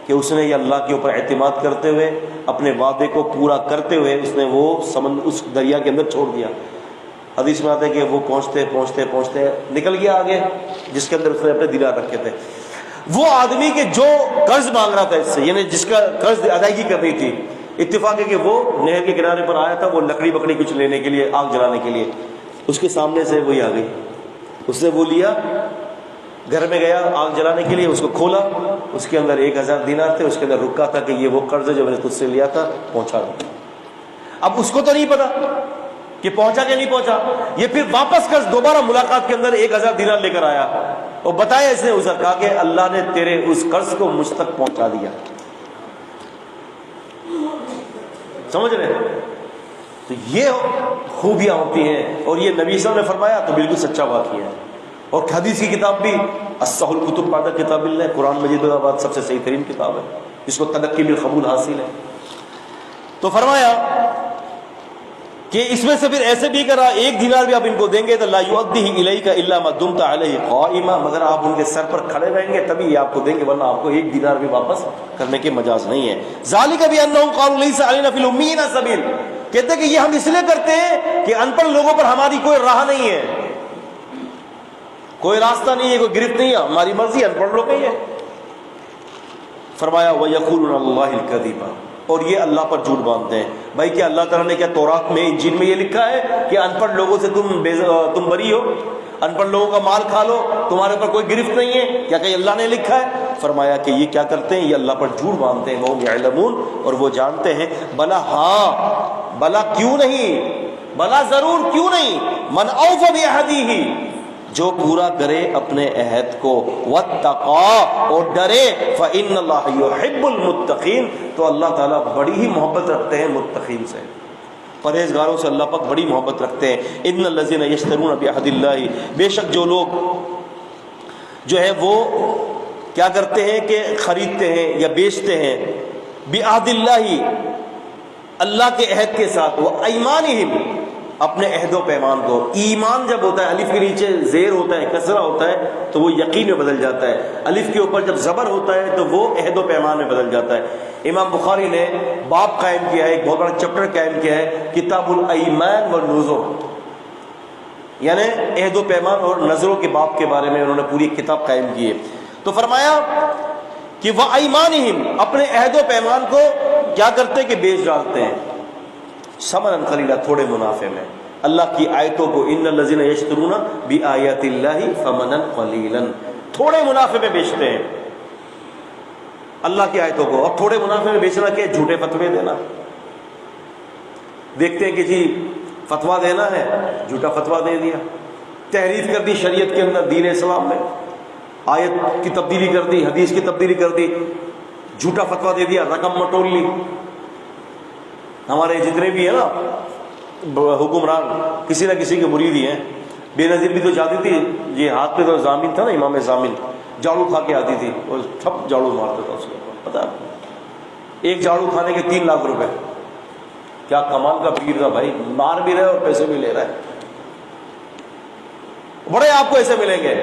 کہ اس نے یہ اللہ کے اوپر اعتماد کرتے ہوئے، اپنے وعدے کو پورا کرتے ہوئے اس نے وہ اس دریا کے اندر چھوڑ دیا۔ حدیث میں آتا ہے کہ وہ پہنچتے پہنچتے پہنچتے نکل گیا آگے، جس کے اندر اس نے اپنے دینار رکھے تھے۔ وہ آدمی کے جو قرض مانگ رہا تھا اس سے، یعنی جس کا قرض ادائیگی کرنی تھی، اتفاق ہے کہ وہ نہر کے کنارے پر آیا تھا، وہ لکڑی بکڑی کچھ لینے کے لیے، آگ جلانے کے لیے، اس کے سامنے سے وہی آ گئی، اس نے وہ لیا، گھر میں گیا آگ جلانے کے لیے، اس کو کھولا، اس کے اندر 1000 دینار تھے، اس کے اندر رکا تھا کہ یہ وہ قرض ہے جو میں نے تجھ سے لیا تھا، پہنچا دو۔ اب اس کو تو نہیں پتا کہ پہنچا کہ نہیں پہنچا، یہ پھر واپس قرض دوبارہ ملاقات کے اندر 1000 دینار لے کر آیا اور بتایا اس نے اسے، کہا کہ اللہ نے تیرے اس قرض کو مجھ تک پہنچا دیا۔ سمجھ رہے ہیں؟ تو یہ خوبیاں ہوتی ہیں، اور یہ نبی صلی اللہ علیہ وسلم نے فرمایا تو بالکل سچا واقعہ ہے۔ اور حدیث کی کتاب بھی اصح الکتب بعد کتاب اللہ، قرآن مجید کے بعد سب سے صحیح ترین کتاب ہے، اس کو تلقی بالقبول حاصل ہے۔ تو فرمایا کہ اس میں سے پھر ایسے بھی کرا، 1 دینار بھی آپ ان کو دیں گے تو لا یؤدیہ الیک الا ما دمت علیہ قائما، مگر آپ ان کے سر پر کھڑے رہیں گے تبھی یہ آپ کو دیں گے، ورنہ آپ کو 1 دینار بھی واپس کرنے کے مجاز نہیں ہے۔ ذالک بانہم قالوا لیس علینا فی الامیین سبیل، کہتے ہیں کہ یہ ہم اس لیے کرتے ہیں کہ ان پڑھ لوگوں پر ہماری کوئی راہ نہیں ہے، کوئی راستہ نہیں ہے، کوئی گرفت نہیں ہے، ہماری مرضی، ان پڑھ لوگ ہی ہے۔ فرمایا وَيَقُولُونَ اللَّهِ الْكَذِبَ، اور یہ اللہ پر جھوٹ باندھتے ہیں۔ بھائی کیا اللہ تعالیٰ نے کیا تورات میں انجیل میں یہ لکھا ہے کہ ان پڑھ لوگوں سے تم بری ہو، ان پڑھ لوگوں کا مال کھا لو، تمہارے اوپر کوئی گرفت نہیں ہے؟ کیا کہ اللہ نے لکھا ہے؟ فرمایا کہ یہ کیا کرتے ہیں، یہ اللہ پر جھوٹ باندھتے ہیں، وَهُمْ يَعْلَمُونَ، اور وہ جانتے ہیں۔ بلا ہاں، بلا کیوں نہیں، بلا ضرور کیوں نہیں، من اوفى بعہدہ، جو پورا کرے اپنے عہد کو، واتقا، اور ڈرے، فإن اللہ یحب المتقین، تو اللہ تعالیٰ بڑی ہی محبت رکھتے ہیں متقین سے، پرہیزگاروں سے اللہ پاک بڑی محبت رکھتے ہیں۔ ان الذین یشترون بعہد اللہ، بے شک جو لوگ جو ہے وہ کیا کرتے ہیں کہ خریدتے ہیں یا بیچتے ہیں، بعہد اللہ، اللہ کے عہد کے ساتھ، وایمانہم، اپنے عہد و پیمان کو۔ ایمان جب ہوتا ہے، الف کے نیچے زیر ہوتا ہے، کسرہ ہوتا ہے تو وہ یقین میں بدل جاتا ہے، الف کے اوپر جب زبر ہوتا ہے تو وہ عہد و پیمان میں بدل جاتا ہے۔ امام بخاری نے باب قائم کیا ہے، ایک بہت بڑا چیپٹر قائم کیا ہے، کتاب الایمان والنذر، یعنی عہد و پیمان اور نذروں کے باب کے بارے میں انہوں نے پوری کتاب قائم کی ہے۔ تو فرمایا کہ وایمانہم، اپنے عہد و پیمان کو کیا کرتے کہ بیچ ڈالتے ہیں، ثمنا قلیلا، تھوڑے منافع میں، اللہ کی آیتوں کو، ان الذین یشترون بآیات اللہ ثمنا قلیلا، تھوڑے منافع میں بیچتے ہیں اللہ کی آیتوں کو۔ اب تھوڑے منافع میں بیچنا کیا ہے؟ جھوٹے فتوے دینا۔ دیکھتے ہیں کہ جی فتویٰ دینا ہے، جھوٹا فتویٰ دے دیا، تحریف کر دی شریعت کے اندر، دین اسلام میں آیت کی تبدیلی کر دی، حدیث کی تبدیلی کر دی، جھوٹا فتویٰ دے دیا، رقم مٹول لی۔ ہمارے جتنے بھی ہیں نا حکمران، کسی نہ کسی کے مرید ہی ہیں۔ بے نظیر بھی تو جاتی تھی، یہ ہاتھ پہ تو ضامن تھا نا، امام ضامن، جھاڑو کھا کے آتی تھی اور ٹھپ جھاڑو مارتا تھا اس کے اوپر، پتا ہے، ایک جھاڑو کھانے کے 3 لاکھ روپے۔ کیا کمال کا پیر تھا بھائی، مار بھی رہے اور پیسے بھی لے رہا ہے۔ بڑے آپ کو ایسے ملیں گے،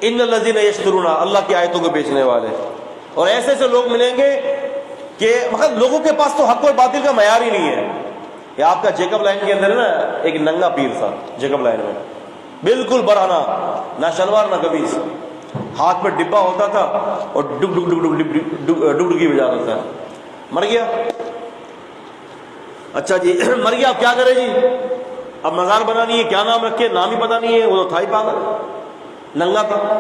ان الذین یشترون، اللہ کی آیتوں کو بیچنے والے، اور ایسے ایسے لوگ ملیں گے کہ مگر لوگوں کے پاس تو حق اور باطل کا معیار ہی نہیں ہے۔ یہ آپ کا جیکب لائن کے اندر نا ایک ننگا پیر تھا، جیکب لائن میں بالکل برانا، نہ شلوار نہ قمیص، ہاتھ میں ڈبا ہوتا تھا اور ڈگ ڈگ ڈگ ڈگ ڈگ ڈگی بجاتا تھا۔ مر گیا، اچھا جی مر گیا، اب کیا کرے جی، اب مزار بنانی ہے، کیا نام رکھے، نام ہی پتہ نہیں ہے، وہ تو تھا ہی پاگل، ننگا تھا،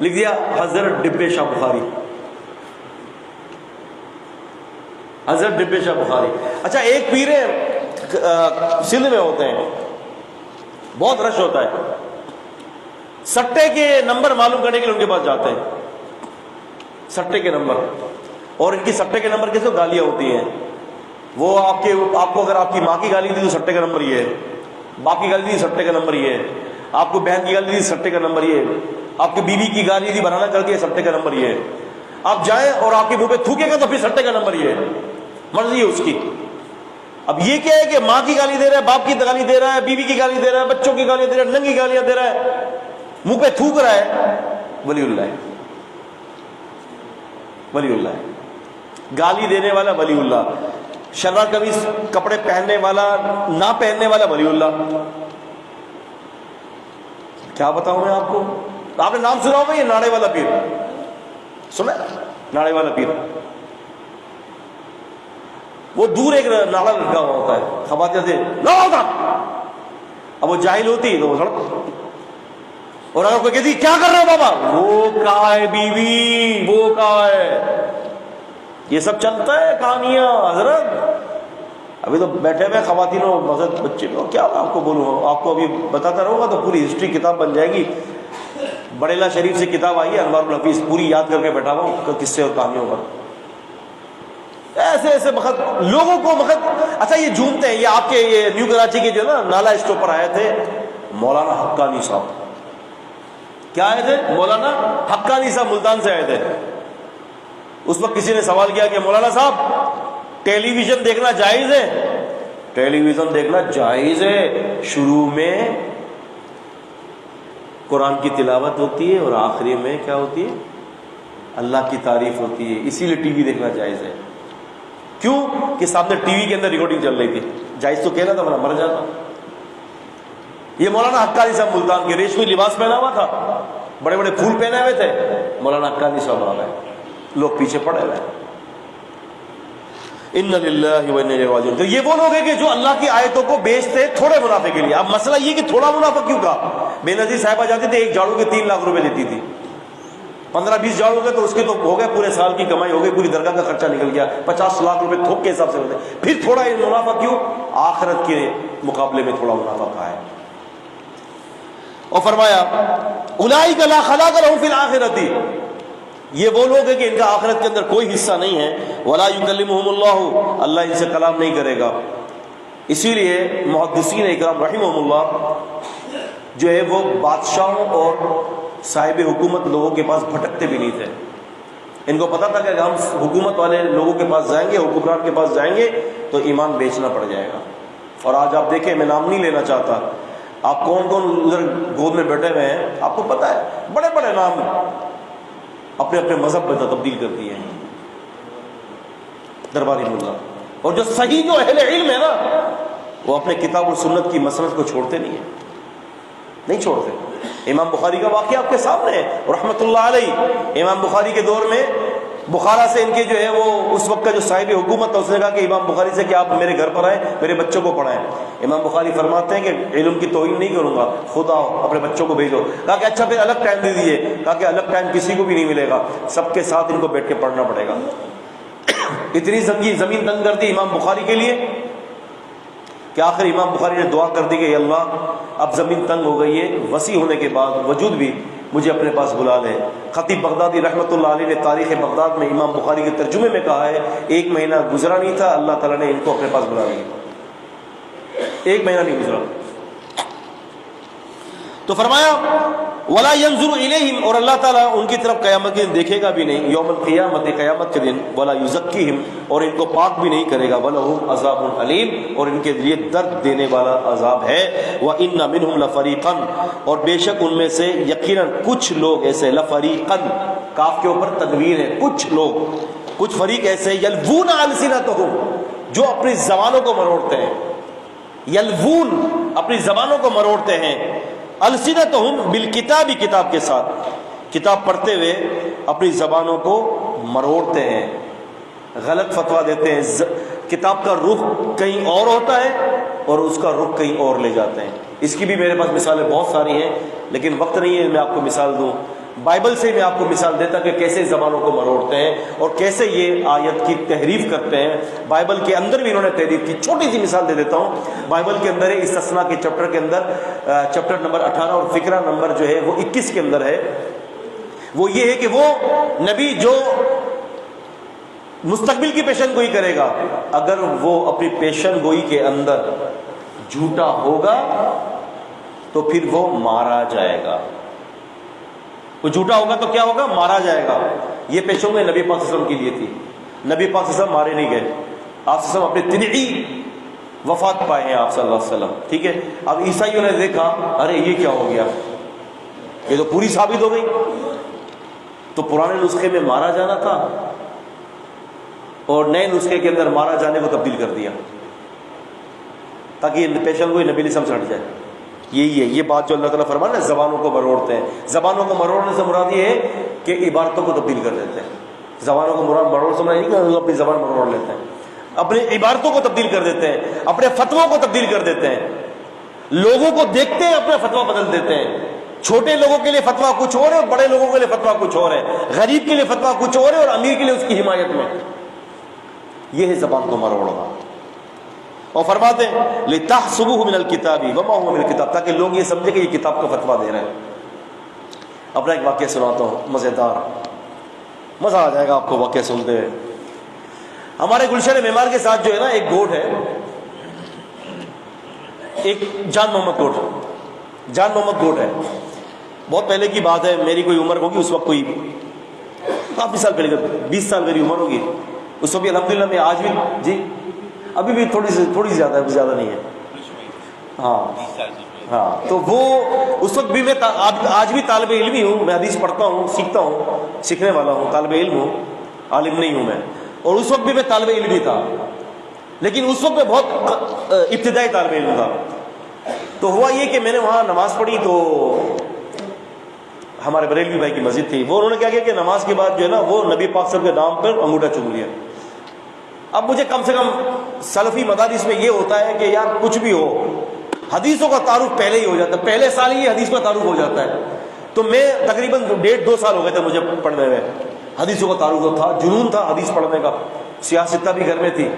لکھ دیا حضرت ڈبے شاہ بخاری، حضرت ڈبے شاہ بخاری۔ اچھا ایک پیر سندھ میں ہوتے ہیں، بہت رش ہوتا ہے، سٹے کے نمبر معلوم کرنے کے لیے ان کے پاس جاتے ہیں، سٹے کے نمبر، اور ان کی سٹے کے نمبر کیسے گالیاں ہوتی ہیں، وہ آپ کو اگر آپ کی ماں کی گالی دی تو سٹے کا نمبر یہ ہے، باپ کی گالی دی سٹے کا نمبر یہ ہے، آپ کو بہن کی گالی دی سٹے کا نمبر یہ ہے، آپ کی بیوی کی گالی دی بنانا کر دیا سٹے کا نمبر یہ ہے، آپ جائیں اور آپ کے منہ پہ تھوکے گا تو پھر سٹے کا نمبر یہ ہے، مرضی ہے اس کی۔ اب یہ کیا ہے کہ ماں کی گالی دے رہا ہے، باپ کی گالی دے رہا ہے، بیوی کی گالی دے رہا ہے، بچوں کی گالی دے رہا ہے، ننگی گالیاں دے رہا ہے، منہ پہ تھوک رہا ہے، ولی اللہ ہے، ولی اللہ ہے۔ گالی دینے والا ولی اللہ، شلوار قمیص کپڑے پہننے والا نہ پہننے والا ولی اللہ۔ کیا بتاؤں میں آپ کو؟ آپ نے نام سنا ہوگا یہ ناڑے والا پیر، سنا ناڑے والا پیر؟ وہ دور ایک ناڑا لٹکا ہوا ہوتا ہے، خواتین سے ناڑا ہوتا، اب وہ جاہل ہوتی تو وہ سڑک، اور اگر کوئی کہتی کیا کر رہے ہو بابا، وہ کہاں ہے بیوی، وہ کہاں ہے، یہ سب چلتا ہے کہانیاں حضرت۔ ابھی تو بیٹھے ہوئے خواتینوں مغرب بچے کو کیا آپ کو بولوں، آپ کو ابھی بتاتا رہوں گا تو پوری ہسٹری کتاب بن جائے گی۔ بڑیلا شریف سے کتاب آئی ہے انوار الحفیظ، پوری یاد کر کے بیٹھا ہوں قصے اور کہانیوں پر، ایسے ایسے وقت لوگوں کو وقت۔ اچھا یہ جھومتے ہیں، یہ آپ کے یہ نیو کراچی کے جو نا نالا اسٹاپ پر آئے تھے مولانا حقانی صاحب، کیا آئے تھے؟ مولانا حقانی صاحب ملتان سے آئے تھے۔ اس وقت کسی نے سوال کیا کہ مولانا صاحب ٹیلی ویژن دیکھنا جائز ہے؟ ٹیلی ویژن دیکھنا جائز ہے، شروع میں قرآن کی تلاوت ہوتی ہے اور آخری میں کیا ہوتی ہے؟ اللہ کی تعریف ہوتی ہے، اسی لیے ٹی وی دیکھنا جائز ہے۔ کیوں کہ سامنے ٹی وی کے اندر ریکارڈنگ چل رہی تھی، جائز تو کہنا تھا ورنہ مر جاتا۔ یہ مولانا حقانی صاحب ملتان کے، ریشمی لباس پہنا ہوا تھا، بڑے بڑے پھول پہنے ہوئے تھے، مولانا حقانی صاحب آ گئے، لوگ پیچھے پڑے ہوئے۔ ان للہ و انا الیہ راجعون۔ تو یہ وہ لوگ ہیں کہ جو اللہ کی آیتوں کو بیچتے تھوڑے منافع کے لیے۔ اب مسئلہ یہ کہ تھوڑا منافع کیوں کہا؟ بے نظیر صاحبہ جاتی تھی، ایک جھاڑو کے 3 لاکھ روپے دیتی تھی، 15-20 جھاڑو گئے تو اس کے تو ہو گئے، پورے سال کی کمائی ہو گئی، پوری درگاہ کا خرچہ نکل گیا، 50 لاکھ روپے تھوک کے حساب سے ہوتے۔ پھر تھوڑا یہ منافع کیوں؟ آخرت کے مقابلے میں تھوڑا منافع کہا ہے۔ اور فرمایا اولئک لا خلاق لهم فی الآخرۃ، یہ وہ لوگ ہیں کہ ان کا آخرت کے اندر کوئی حصہ نہیں ہے۔ ولا یکلمہم اللہ، اللہ ان سے کلام نہیں کرے گا۔ اسی لیے محدثین اکرام رحمہم اللہ جو ہے وہ بادشاہوں اور صاحب حکومت لوگوں کے پاس بھٹکتے بھی نہیں تھے۔ ان کو پتا تھا کہ ہم حکومت والے لوگوں کے پاس جائیں گے، حکمران کے پاس جائیں گے تو ایمان بیچنا پڑ جائے گا۔ اور آج آپ دیکھیں، میں نام نہیں لینا چاہتا، آپ کون کون ادھر گود میں بیٹھے ہوئے ہیں، آپ کو پتا ہے بڑے بڑے نام اپنے اپنے مذہب میں تبدیل کر دیے ہیں، درباری ملا۔ اور جو صحیح جو اہل علم ہے نا، وہ اپنے کتاب اور سنت کی مسند کو چھوڑتے نہیں ہیں، نہیں چھوڑتے۔ امام بخاری کا واقعہ آپ کے سامنے ہے رحمۃ اللہ علیہ۔ امام بخاری کے دور میں بخارا سے ان کے جو ہے وہ اس وقت کا جو صاحب حکومت تھا، اس نے کہا کہ امام بخاری سے کہ آپ میرے گھر پر آئیں، میرے بچوں کو پڑھائیں۔ امام بخاری فرماتے ہیں کہ علم کی توہین نہیں کروں گا، خود آؤ اپنے بچوں کو بھیجو۔ کہا کہ اچھا پھر الگ ٹائم دے دیجیے۔ کہا کہ الگ ٹائم کسی کو بھی نہیں ملے گا، سب کے ساتھ ان کو بیٹھ کے پڑھنا پڑے گا۔ اتنی زمین تنگ کر دی امام بخاری کے لیے کہ آخر امام بخاری نے دعا کر دی کہ اللہ اب زمین تنگ ہو گئی ہے، وسیع ہونے کے باوجود بھی مجھے اپنے پاس بلا لے۔ خطیب بغدادی رحمۃ اللہ علیہ نے تاریخ بغداد میں امام بخاری کے ترجمے میں کہا ہے 1 مہینہ گزرا نہیں تھا، اللہ تعالیٰ نے ان کو اپنے پاس بلا لیا، 1 مہینہ نہیں گزرا۔ تو فرمایا ولا ينظر الیہم، اور اللہ تعالیٰ ان کی طرف قیامت کے دن دیکھے گا بھی نہیں، یوم القیامت، قیامت کے دن، ولا یزکیہم، اور ان کو پاک بھی نہیں کرے گا، ولہم عذاب علیم، اور ان کے لیے درد دینے والا عذاب ہے۔ وان منہم لفریقا، اور بے شک ان میں سے یقیناً کچھ لوگ ایسے، لفریقا کاف کے اوپر تنوین ہے، کچھ لوگ، کچھ فریق ایسے، یلوون السنتہم، جو اپنی زبانوں کو مروڑتے ہیں، یلوون اپنی زبانوں کو مروڑتے ہیں، السنتہم بالکتاب، کتاب کے ساتھ، کتاب پڑھتے ہوئے اپنی زبانوں کو مروڑتے ہیں، غلط فتویٰ دیتے ہیں، کتاب کا رخ کہیں اور ہوتا ہے اور اس کا رخ کہیں اور لے جاتے ہیں۔ اس کی بھی میرے پاس مثالیں بہت ساری ہیں، لیکن وقت نہیں ہے میں آپ کو مثال دوں۔ بائبل سے میں آپ کو مثال دیتا کہ کیسے زبانوں کو مروڑتے ہیں اور کیسے یہ آیت کی تحریف کرتے ہیں۔ بائبل کے اندر بھی انہوں نے تحریف کی۔ چھوٹی سی مثال دے دیتا ہوں، بائبل کے اندر ہے استثناء کے چیپٹر کے اندر، چیپٹر نمبر 18 اور فقرہ نمبر جو ہے وہ 21 کے اندر ہے، وہ یہ ہے کہ وہ نبی جو مستقبل کی پیشن گوئی کرے گا، اگر وہ اپنی پیشن گوئی کے اندر جھوٹا ہوگا تو پھر وہ مارا جائے گا۔ وہ جھوٹا ہوگا تو کیا ہوگا؟ مارا جائے گا. یہ پیشوں میں نبی پاک صلی اللہ علیہ وسلم کے لیے تھی. نبی پاک صلی اللہ علیہ وسلم مارے نہیں گئے. آپ صلی اللہ علیہ وسلم اپنے طبعی وفات پائے ہیں آپ صلی اللہ علیہ وسلم. ٹھیک ہے. اب عیسائیوں نے دیکھا ارے یہ کیا ہو گیا، یہ تو پوری ثابت ہو گئی. تو پرانے نسخے میں مارا جانا تھا اور نئے نسخے کے اندر مارا جانے کو تبدیل کر دیا تاکہ یہ پیشن گوئی نبی الاسلام سے ہٹ جائے. یہی ہے یہ بات جو اللہ تعالیٰ فرمایا نا زبانوں کو مروڑتے ہیں. زبانوں کو مروڑنے سے مراد یہ ہے کہ عبارتوں کو تبدیل کر دیتے ہیں. زبانوں کو مروڑ سے مراد نہیں کہ اپنی زبان مروڑ لیتے ہیں، اپنی عبارتوں کو تبدیل کر دیتے ہیں، اپنے فتووں کو تبدیل کر دیتے ہیں. لوگوں کو دیکھتے ہیں اپنا فتویٰ بدل دیتے ہیں. چھوٹے لوگوں کے لیے فتویٰ کچھ اور ہے اور بڑے لوگوں کے لیے فتویٰ کچھ اور ہے. غریب کے لیے فتویٰ کچھ اور ہے اور امیر کے لیے اس کی حمایت میں. یہ ہے زبان کو مروڑنا. اور فرماتے ہیں لِتَحْسُبُوهُ مِنَ الْكِتَابِ وَمَا هُوَ مِنَ الْكِتَابِ، تاکہ لوگ یہ سمجھے کہ یہ کتاب کا فتویٰ دے رہے ہیں. اپنا ایک واقعہ سناتا ہوں مزیدار، مزہ آ جائے گا آپ کو واقعہ سنتے ہوئے. ہمارے گلشن معمار کے ساتھ جو ہے نا ایک گوٹ ہے، ایک جان محمد گوٹ ہے. بہت پہلے کی بات ہے، میری کوئی عمر ہوگی اس وقت کوئی کافی سال پہلے، 20 سال میری عمر ہوگی اس وقت بھی. الحمدللہ میں آج بھی جی ابھی بھی تھوڑی زیادہ ہے، زیادہ نہیں ہے. ہاں تو وہ اس وقت بھی میں آج بھی طالب علم ہی ہوں. میں حدیث پڑھتا ہوں، سیکھتا ہوں، سیکھنے والا ہوں، طالب علم ہوں، عالم نہیں ہوں میں. اور اس وقت بھی میں طالب علم ہی تھا، لیکن اس وقت میں بہت ابتدائی طالب علم تھا. تو ہوا یہ کہ میں نے وہاں نماز پڑھی تو ہمارے بریلوی بھائی کی مسجد تھی. وہ انہوں نے کیا کیا کہ نماز کے بعد جو ہے نا وہ نبی پاک صلی اللہ علیہ وسلم کے نام پر انگوٹھا چوم لیا. اب مجھے کم سے کم سلفی مدارس میں یہ ہوتا ہے کہ یار کچھ بھی ہو حدیثوں کا تعارف پہلے ہی ہو جاتا ہے، پہلے سال ہی حدیث کا تعارف ہو جاتا ہے. تو میں تقریباً 1.5-2 سال ہو گئے تھے مجھے پڑھنے میں. حدیثوں کا تعارف تھا، جنون تھا حدیث پڑھنے کا، سیاستہ بھی گھر میں تھی.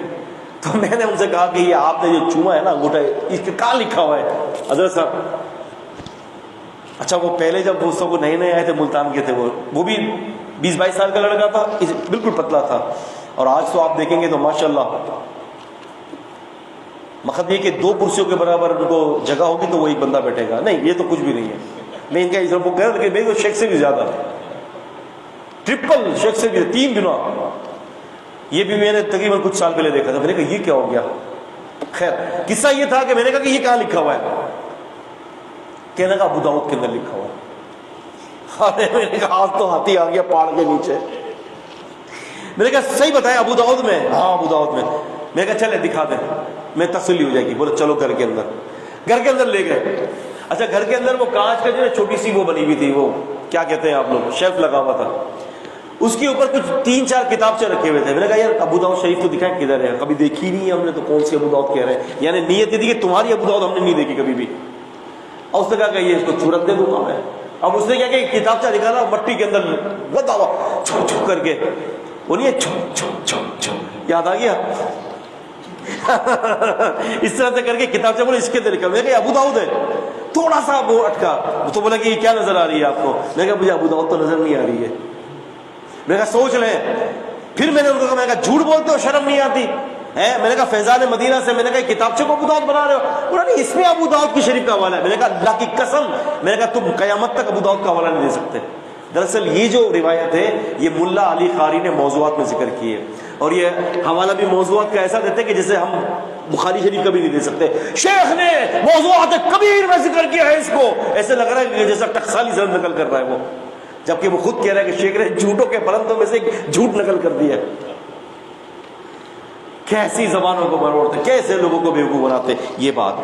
تو میں نے ان سے کہا کہ یہ آپ نے جو چوما ہے نا انگوٹھا، اس کے کہاں لکھا ہوا ہے حضرت صاحب؟ اچھا وہ پہلے جب وہ سب نئے آئے تھے ملتان کے تھے، وہ بھی 20-22 سال کا لڑکا تھا، بالکل پتلا تھا. اور آج تو آپ دیکھیں گے تو ماشاءاللہ مقصد یہ کہ 2 کرسیوں کے برابر ان کو جگہ ہوگی تو وہ ایک بندہ بیٹھے گا. نہیں یہ تو کچھ بھی نہیں ہے. میں ان کا اس کو کہہ رہا کہ میرے شیخ سے بھی زیادہ، ٹرپل شیخ سے بھی 3 گنا. یہ بھی میں نے تقریباً کچھ سال پہلے دیکھا تھا. میں نے کہا یہ کیا ہو گیا. خیر قصہ یہ تھا کہ میں نے کہا کہ یہ کہاں لکھا ہوا ہے؟ کہنے کا ابو داؤد کے اندر لکھا ہوا ہے. میں نے کہا آج تو ہاتھی آ گیا پہاڑ کے نیچے. میں نے کہا صحیح بتایا ابو داؤد میں؟ ہاں ابو داؤد میں. میں نے کہا چلے دکھا دیں، میں تسلی ہو جائے گی. بولے چلو گھر کے اندر لے گئے. اچھا گھر کے اندر وہ کانچ کا جو ہے چھوٹی سی وہ بنی ہوئی تھی، وہ کیا کہتے ہیں آپ لوگ، شیلف لگا ہوا تھا. اس کے اوپر کچھ 3-4 کتابچے رکھے ہوئے تھے. میں نے کہا یار ابو داؤد شریف تو دکھائیں کدھر ہے، کبھی دیکھی نہیں ہے ہم نے، تو کون سی ابو داؤد کہہ رہے ہیں. یعنی نیت یہ تھی کہ تمہاری ابو داؤد ہم نے نہیں دیکھی کبھی بھی. اور اس نے کہا کہ یہ اس کو صورت دے دوں گا میں. اب اس نے کیا کہ کتابچہ نکالا مٹی کے اندر لگا ہوا چھو چھو کر کے، وہ نہیں ہے چھو چھو چھو چھو، یاد آ گیا اس طرح سے کر کے کتابچہ بولے اس کے اندر لکھا. میں نے کہا ابو داؤد ہے. تھوڑا سا وہ اٹکا تو بولا کہ یہ کیا نظر آ رہی ہے آپ کو؟ میں نے کہا مجھے ابو داؤد تو نظر نہیں آ رہی ہے. میں نے کہا سوچ لیں. پھر میں نے ان کو کہا، میں نے کہا جھوٹ بولتے ہو، شرم نہیں آتی ہے؟ میں نے کہا فیضان مدینہ سے میں نے کہا کتابچے کو ابو داؤد بنا رہے ہو؟ انہوں نے اس میں ابو داؤد کی شریف کا حوالہ ہے. میں نے کہا اللہ کی قسم، میں نے کہا تم قیامت تک ابو داؤد کا حوالہ نہیں دے سکتے. دراصل یہ جو روایت ہے یہ ملا علی قاری نے موضوعات میں ذکر کی ہے، اور یہ حوالہ بھی موضوعات کا ایسا دیتے کہ جسے ہم بخاری شریف کبھی نہیں دے سکتے. شیخ نے موضوعات کبیر میں ذکر کیا ہے، اس کو ایسے لگ رہا ہے کہ جیسا ٹکسالی زرد نقل کر رہا ہے وہ، جبکہ وہ خود کہہ رہا ہے کہ شیخ نے جھوٹوں کے پرندوں میں سے ایک جھوٹ نقل کر دیا ہے. کیسی زبانوں کو مروڑتے، کیسے لوگوں کو بیوقوف بناتے. یہ بات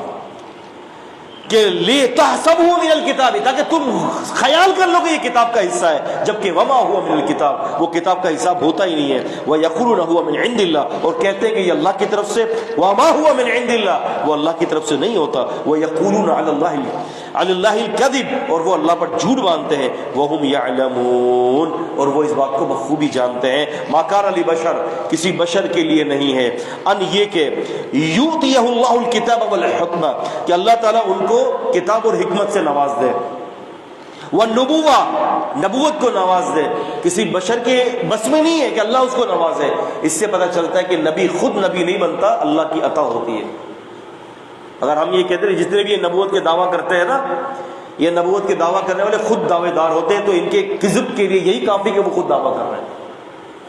کہ لِتَحْسَبُوهُ مِنَ الْكِتَابِ، تاکہ تم خیال کر لو کہ یہ کتاب کا حصہ ہے، جبکہ وَمَا هُوَ مِنَ الْكِتَابِ، وہ کتاب کا حساب ہوتا ہی نہیں ہے. وَيَقُولُونَ هُوَ مِنْ عِنْدِ اللَّهِ، اور کہتے ہیں کہ یہ اللہ کی طرف سے. وَمَا هُوَ مِنْ عِنْدِ اللَّهِ، وہ اللہ کی طرف سے نہیں ہوتا. وَيَقُولُونَ عَلَى اللَّهِ الْكَذِبَ، اور وہ اللہ پر جھوٹ باندھتے ہیں. وَهُمْ يَعْلَمُونَ، اور وہ اس بات کو بخوبی جانتے ہیں. مَا كَانَ لِبَشَرٍ، کسی بشر کے لیے نہیں ہے، ان یہ کہ يُؤْتِيَهُ اللَّهُ الْكِتَابَ وَالْحُكْمَ، کہ اللہ تعالیٰ ان کو کتاب اور حکمت سے نواز دے. وَالنُّبُوَّةَ، نبوت کو نواز دے. کسی بشر کے بس میں نہیں ہے کہ اللہ اس کو نوازے. اس سے پتہ چلتا ہے کہ نبی خود نبی نہیں بنتا، اللہ کی عطا ہوتی ہے. اگر ہم یہ کہتے ہیں جتنے بھی یہ نبوت کے دعویٰ کرتے ہیں نا یہ نبوت کے دعویٰ کرنے والے خود دعوے دار ہوتے ہیں، تو ان کے کذب کے لیے یہی کافی کہ وہ خود دعویٰ کر رہے ہیں۔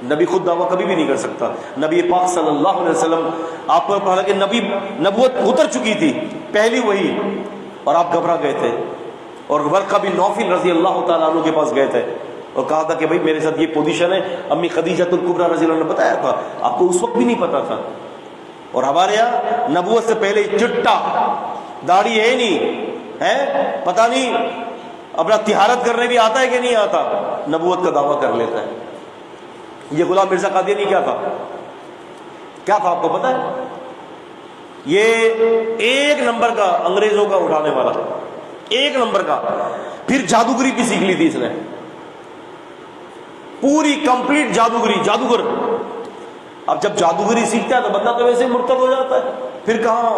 نبی خود دعویٰ کبھی بھی نہیں کر سکتا۔ نبی پاک صلی اللہ علیہ وسلم آپ پر حالانکہ نبی نبوت اتر چکی تھی پہلی وہی، اور آپ گھبرا گئے تھے، اور ورقہ بن نوفل رضی اللہ تعالیٰ عنہ کے پاس گئے تھے اور کہا تھا کہ بھائی میرے ساتھ یہ پوزیشن ہے، امی خدیجۃ الکبریٰ رضی اللہ عنہ نے بتایا تھا، آپ کو اس وقت بھی نہیں پتا تھا۔ اور ہمارے یہاں نبوت سے پہلے چٹا، داڑھی ہے نہیں ہے، پتہ نہیں اپنا طہارت کرنے بھی آتا ہے کہ نہیں آتا، نبوت کا دعویٰ کر لیتا ہے۔ یہ غلام مرزا قادیانی کیا تھا؟ کیا تھا آپ کو پتا ہے؟ یہ ایک نمبر کا انگریزوں کا اٹھانے والا، ایک نمبر کا۔ پھر جادوگری بھی سیکھ لی تھی اس نے، پوری کمپلیٹ جادوگری، جادوگر۔ اب جب جادوگری سیکھتا ہے تو بندہ تو ویسے ہی مرتد ہو جاتا ہے، پھر کہاں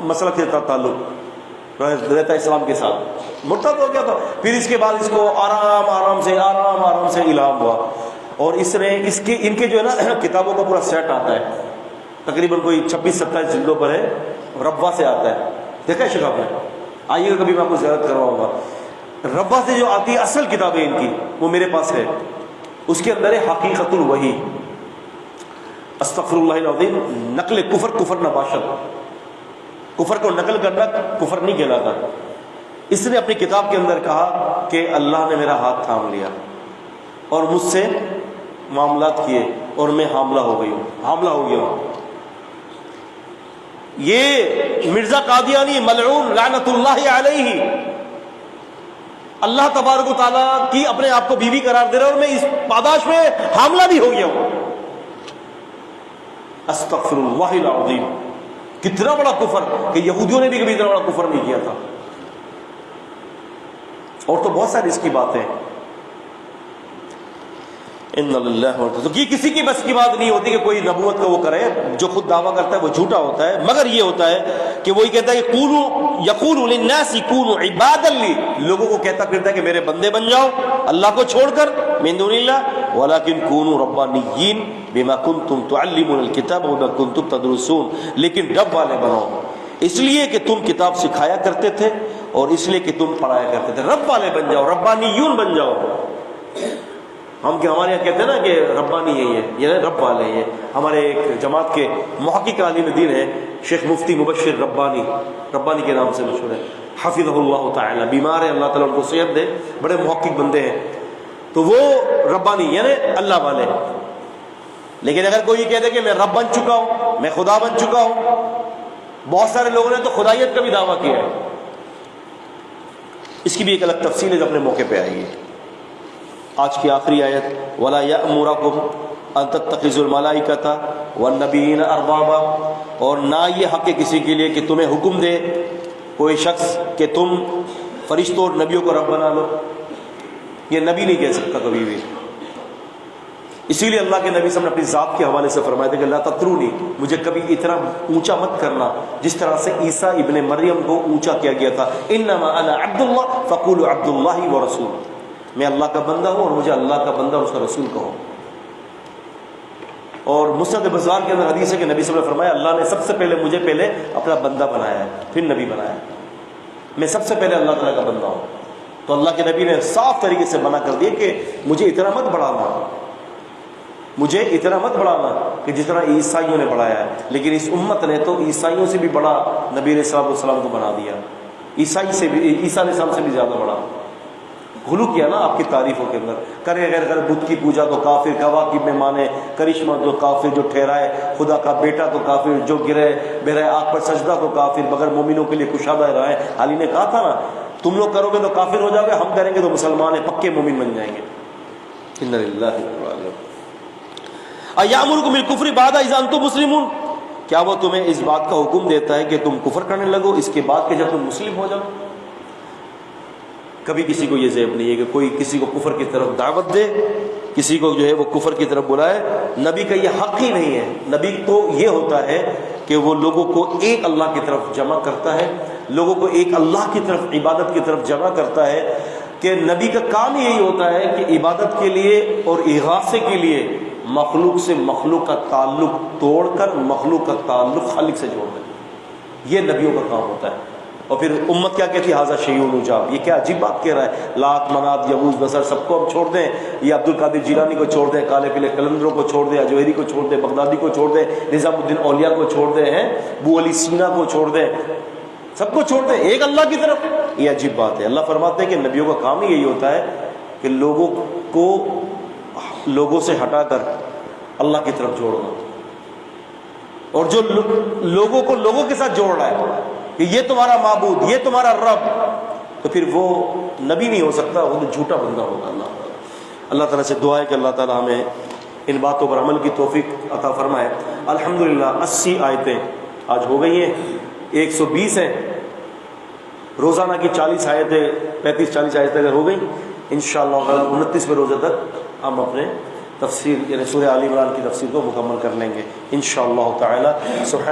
مسئلہ کا تعلق رہتا ہے اسلام کے ساتھ، مرتد ہو گیا تھا۔ پھر اس کے بعد اس کو آرام سے الہام ہوا، اور اس نے ان کے جو ہے نا کتابوں کا پورا سیٹ آتا ہے، تقریباً کوئی 26-27 جلدوں پر ہے، ربوہ سے آتا ہے، دیکھا ہے شیخ آپ نے؟ آئیے گا کبھی، میں آپ کو زیارت کرواؤں گا۔ ربوہ سے جو آتی ہے اصل کتابیں ان کی، وہ میرے پاس ہے۔ اس کے اندر ہے حقیقت الوحی، استغفر اللہ العظیم، نقل کفر نباشت، کفر کو نقل کرنا کفر نہیں کہلاتا۔ اس نے اپنی کتاب کے اندر کہا کہ اللہ نے میرا ہاتھ تھام لیا اور مجھ سے معاملات کیے اور میں حاملہ ہو گیا ہوں۔ یہ مرزا قادیانی ملعون لعنت اللہ علیہ، اللہ تبارک و تعالیٰ کی اپنے آپ کو بیوی قرار دے رہا ہے، اور میں اس پاداش میں حاملہ بھی ہو گیا ہوں۔ استغفر اللہ العظیم، کتنا بڑا کفر کہ یہودیوں نے بھی کبھی اتنا بڑا کفر نہیں کیا تھا۔ اور تو بہت ساری اس کی باتیں، ان اللہ، تو یہ کسی کی بس کی بات نہیں ہوتی کہ کوئی نبوت کا وہ کرے، جو خود دعویٰ کرتا ہے وہ جھوٹا ہوتا ہے۔ مگر یہ ہوتا ہے کہ وہی کہتا ہے کہ یقول للناس کونوا عبادا لی، لوگوں کو کہتا کرتا ہے کہ میرے بندے بن جاؤ اللہ کو چھوڑ کر، من دون اللہ، ولکن کونوا ربانیین بما کنتم تعلمون الکتاب وبما کنتم تدرسون، لیکن رب والے بنو، اس لیے کہ تم کتاب سکھایا کرتے تھے اور اس لیے کہ تم پڑھایا کرتے تھے۔ رب والے بن جاؤ، ربانیون بن جاؤ۔ ہمارے یہاں کہتے ہیں نا کہ ربانی ہے، یہ رب والے ہیں۔ ہمارے ایک جماعت کے محقق عالم دین ہے شیخ مفتی مبشر ربانی کے نام سے مشہور ہے، حفظہ اللہ تعالی، بیمار ہے، اللہ تعالیٰ ان کو صحت دے، بڑے محقق بندے ہیں، تو وہ ربانی یعنی اللہ والے۔ لیکن اگر کوئی کہہ دے کہ میں رب بن چکا ہوں، میں خدا بن چکا ہوں، بہت سارے لوگوں نے تو خدائیت کا بھی دعویٰ کیا ہے، اس کی بھی ایک الگ تفصیل ہے جو اپنے موقع پہ آئے گی۔ آج کی آخری آیت، وَلَا يَأْمُرَكُمْ أَن تَتَّخِذُوا الْمَلَائِكَةَ وَالنَّبِيِّينَ أَرْبَابًا، اور نہ یہ حق ہے کسی کے لیے کہ تمہیں حکم دے کوئی شخص کہ تم فرشتوں اور نبیوں کو رب بنا لو، یہ نبی نہیں کہہ سکتا کبھی بھی۔ اسی لیے اللہ کے نبی صلی اللہ علیہ وسلم نے اپنی ذات کے حوالے سے فرمایا تھا کہ لا تطرونی، مجھے کبھی اتنا اونچا مت کرنا جس طرح سے عیسیٰ ابن مریم کو اونچا کیا گیا تھا، انما انا عبد اللہ فقولوا عبد اللہ ورسول، میں اللہ کا بندہ ہوں اور مجھے اللہ کا بندہ اور اس کا رسول کہو۔ اور مسند بزار کے اندر حدیث ہے کہ نبی صلی اللہ علیہ وسلم نے فرمایا اللہ نے سب سے پہلے مجھے پہلے اپنا بندہ بنایا ہے پھر نبی بنایا، میں سب سے پہلے اللہ تعالیٰ کا بندہ ہوں۔ تو اللہ کے نبی نے صاف طریقے سے منع کر دیا کہ مجھے اتنا مت بڑھانا، مجھے اتنا مت بڑھانا کہ جس طرح عیسائیوں نے بڑھایا ہے، لیکن اس امت نے تو عیسائیوں سے بھی بڑا نبی علیہ السلام کو بنا دیا، عیسیٰ علیہ السلام سے بھی زیادہ بڑا، غلو کیا نا آپ کی تعریفوں کے اندر، کرے غیر بت کی پوجا تو کافر، کواکب میں مانے کرشمہ تو کافر، جو ٹھہرائے خدا کا بیٹا تو کافر، جو گرے بہرائے آگ پر سجدہ تو کافر، بغیر مومنوں کے لیے کشادہ رائے۔ علی نے کہا تھا نا تم لوگ کرو گے تو کافر ہو جاؤ گے، ہم کریں گے تو مسلمان ہیں، پکے مومن بن جائیں گے۔ اِنَّ لِلَّهِ وَإِنَّا إِلَيْهِ رَاجِعُونَ۔ اَيَأْمُرُكُم بِالْكُفْرِ بَعْدَ إِذْ أَنْتُم مُسْلِمُونَ، کیا وہ تمہیں اس بات کا حکم دیتا ہے کہ تم کفر کرنے لگو اس کے بعد کہ جب تم مسلم ہو جاؤ؟ کبھی کسی کو یہ ذہن نہیں ہے کہ کوئی کسی کو کفر کی طرف دعوت دے، کسی کو جو ہے وہ کفر کی طرف بلائے، نبی کا یہ حق ہی نہیں ہے۔ نبی تو یہ ہوتا ہے کہ وہ لوگوں کو ایک اللہ کی طرف جمع کرتا ہے، لوگوں کو ایک اللہ کی طرف عبادت کی طرف جمع کرتا ہے، کہ نبی کا کام یہی ہوتا ہے کہ عبادت کے لیے اور اغاثے کے لیے مخلوق سے مخلوق کا تعلق توڑ کر مخلوق کا تعلق خالق سے جوڑ دیں، یہ نبیوں کا کام ہوتا ہے۔ اور پھر امت کیا کہتی ہے حاذا شیء عجاب، یہ کیا عجیب بات کہہ رہا ہے، لات منات یغوث نصر سب کو ہم چھوڑ دیں، یہ عبد القادر جیلانی کو چھوڑ دیں، کالے پلے قلندروں کو چھوڑ دیں، جوہری کو چھوڑ دیں، بغدادی کو چھوڑ دیں، نظام الدین اولیاء کو چھوڑ دیں، ہیں ابو علی سینا کو چھوڑ دیں، سب کو چھوڑ دیں ایک اللہ کی طرف، یہ عجیب بات ہے۔ اللہ فرماتے ہیں کہ نبیوں کا کام ہی یہی ہوتا ہے کہ لوگوں کو لوگوں سے ہٹا کر اللہ کی طرف جوڑنا، اور جو لوگوں کو لوگوں کے ساتھ جوڑ رہا ہے کہ یہ تمہارا معبود، یہ تمہارا رب، تو پھر وہ نبی نہیں ہو سکتا، وہ تو جھوٹا بندہ ہوگا۔ اللہ تعالیٰ سے دعا ہے کہ اللہ تعالیٰ ہمیں ان باتوں پر عمل کی توفیق عطا فرمائے۔ الحمدللہ 80 آیتیں آج ہو گئی ہیں، 120 ہیں، روزانہ کی 40 آیتیں، 35-40 آیتیں اگر ہو گئیں انشاءاللہ 29ویں روزے تک ہم اپنے تفسیر یعنی سورہ آل عمران کی تفسیر کو مکمل کر لیں گے انشاءاللہ تعالی۔ سبحان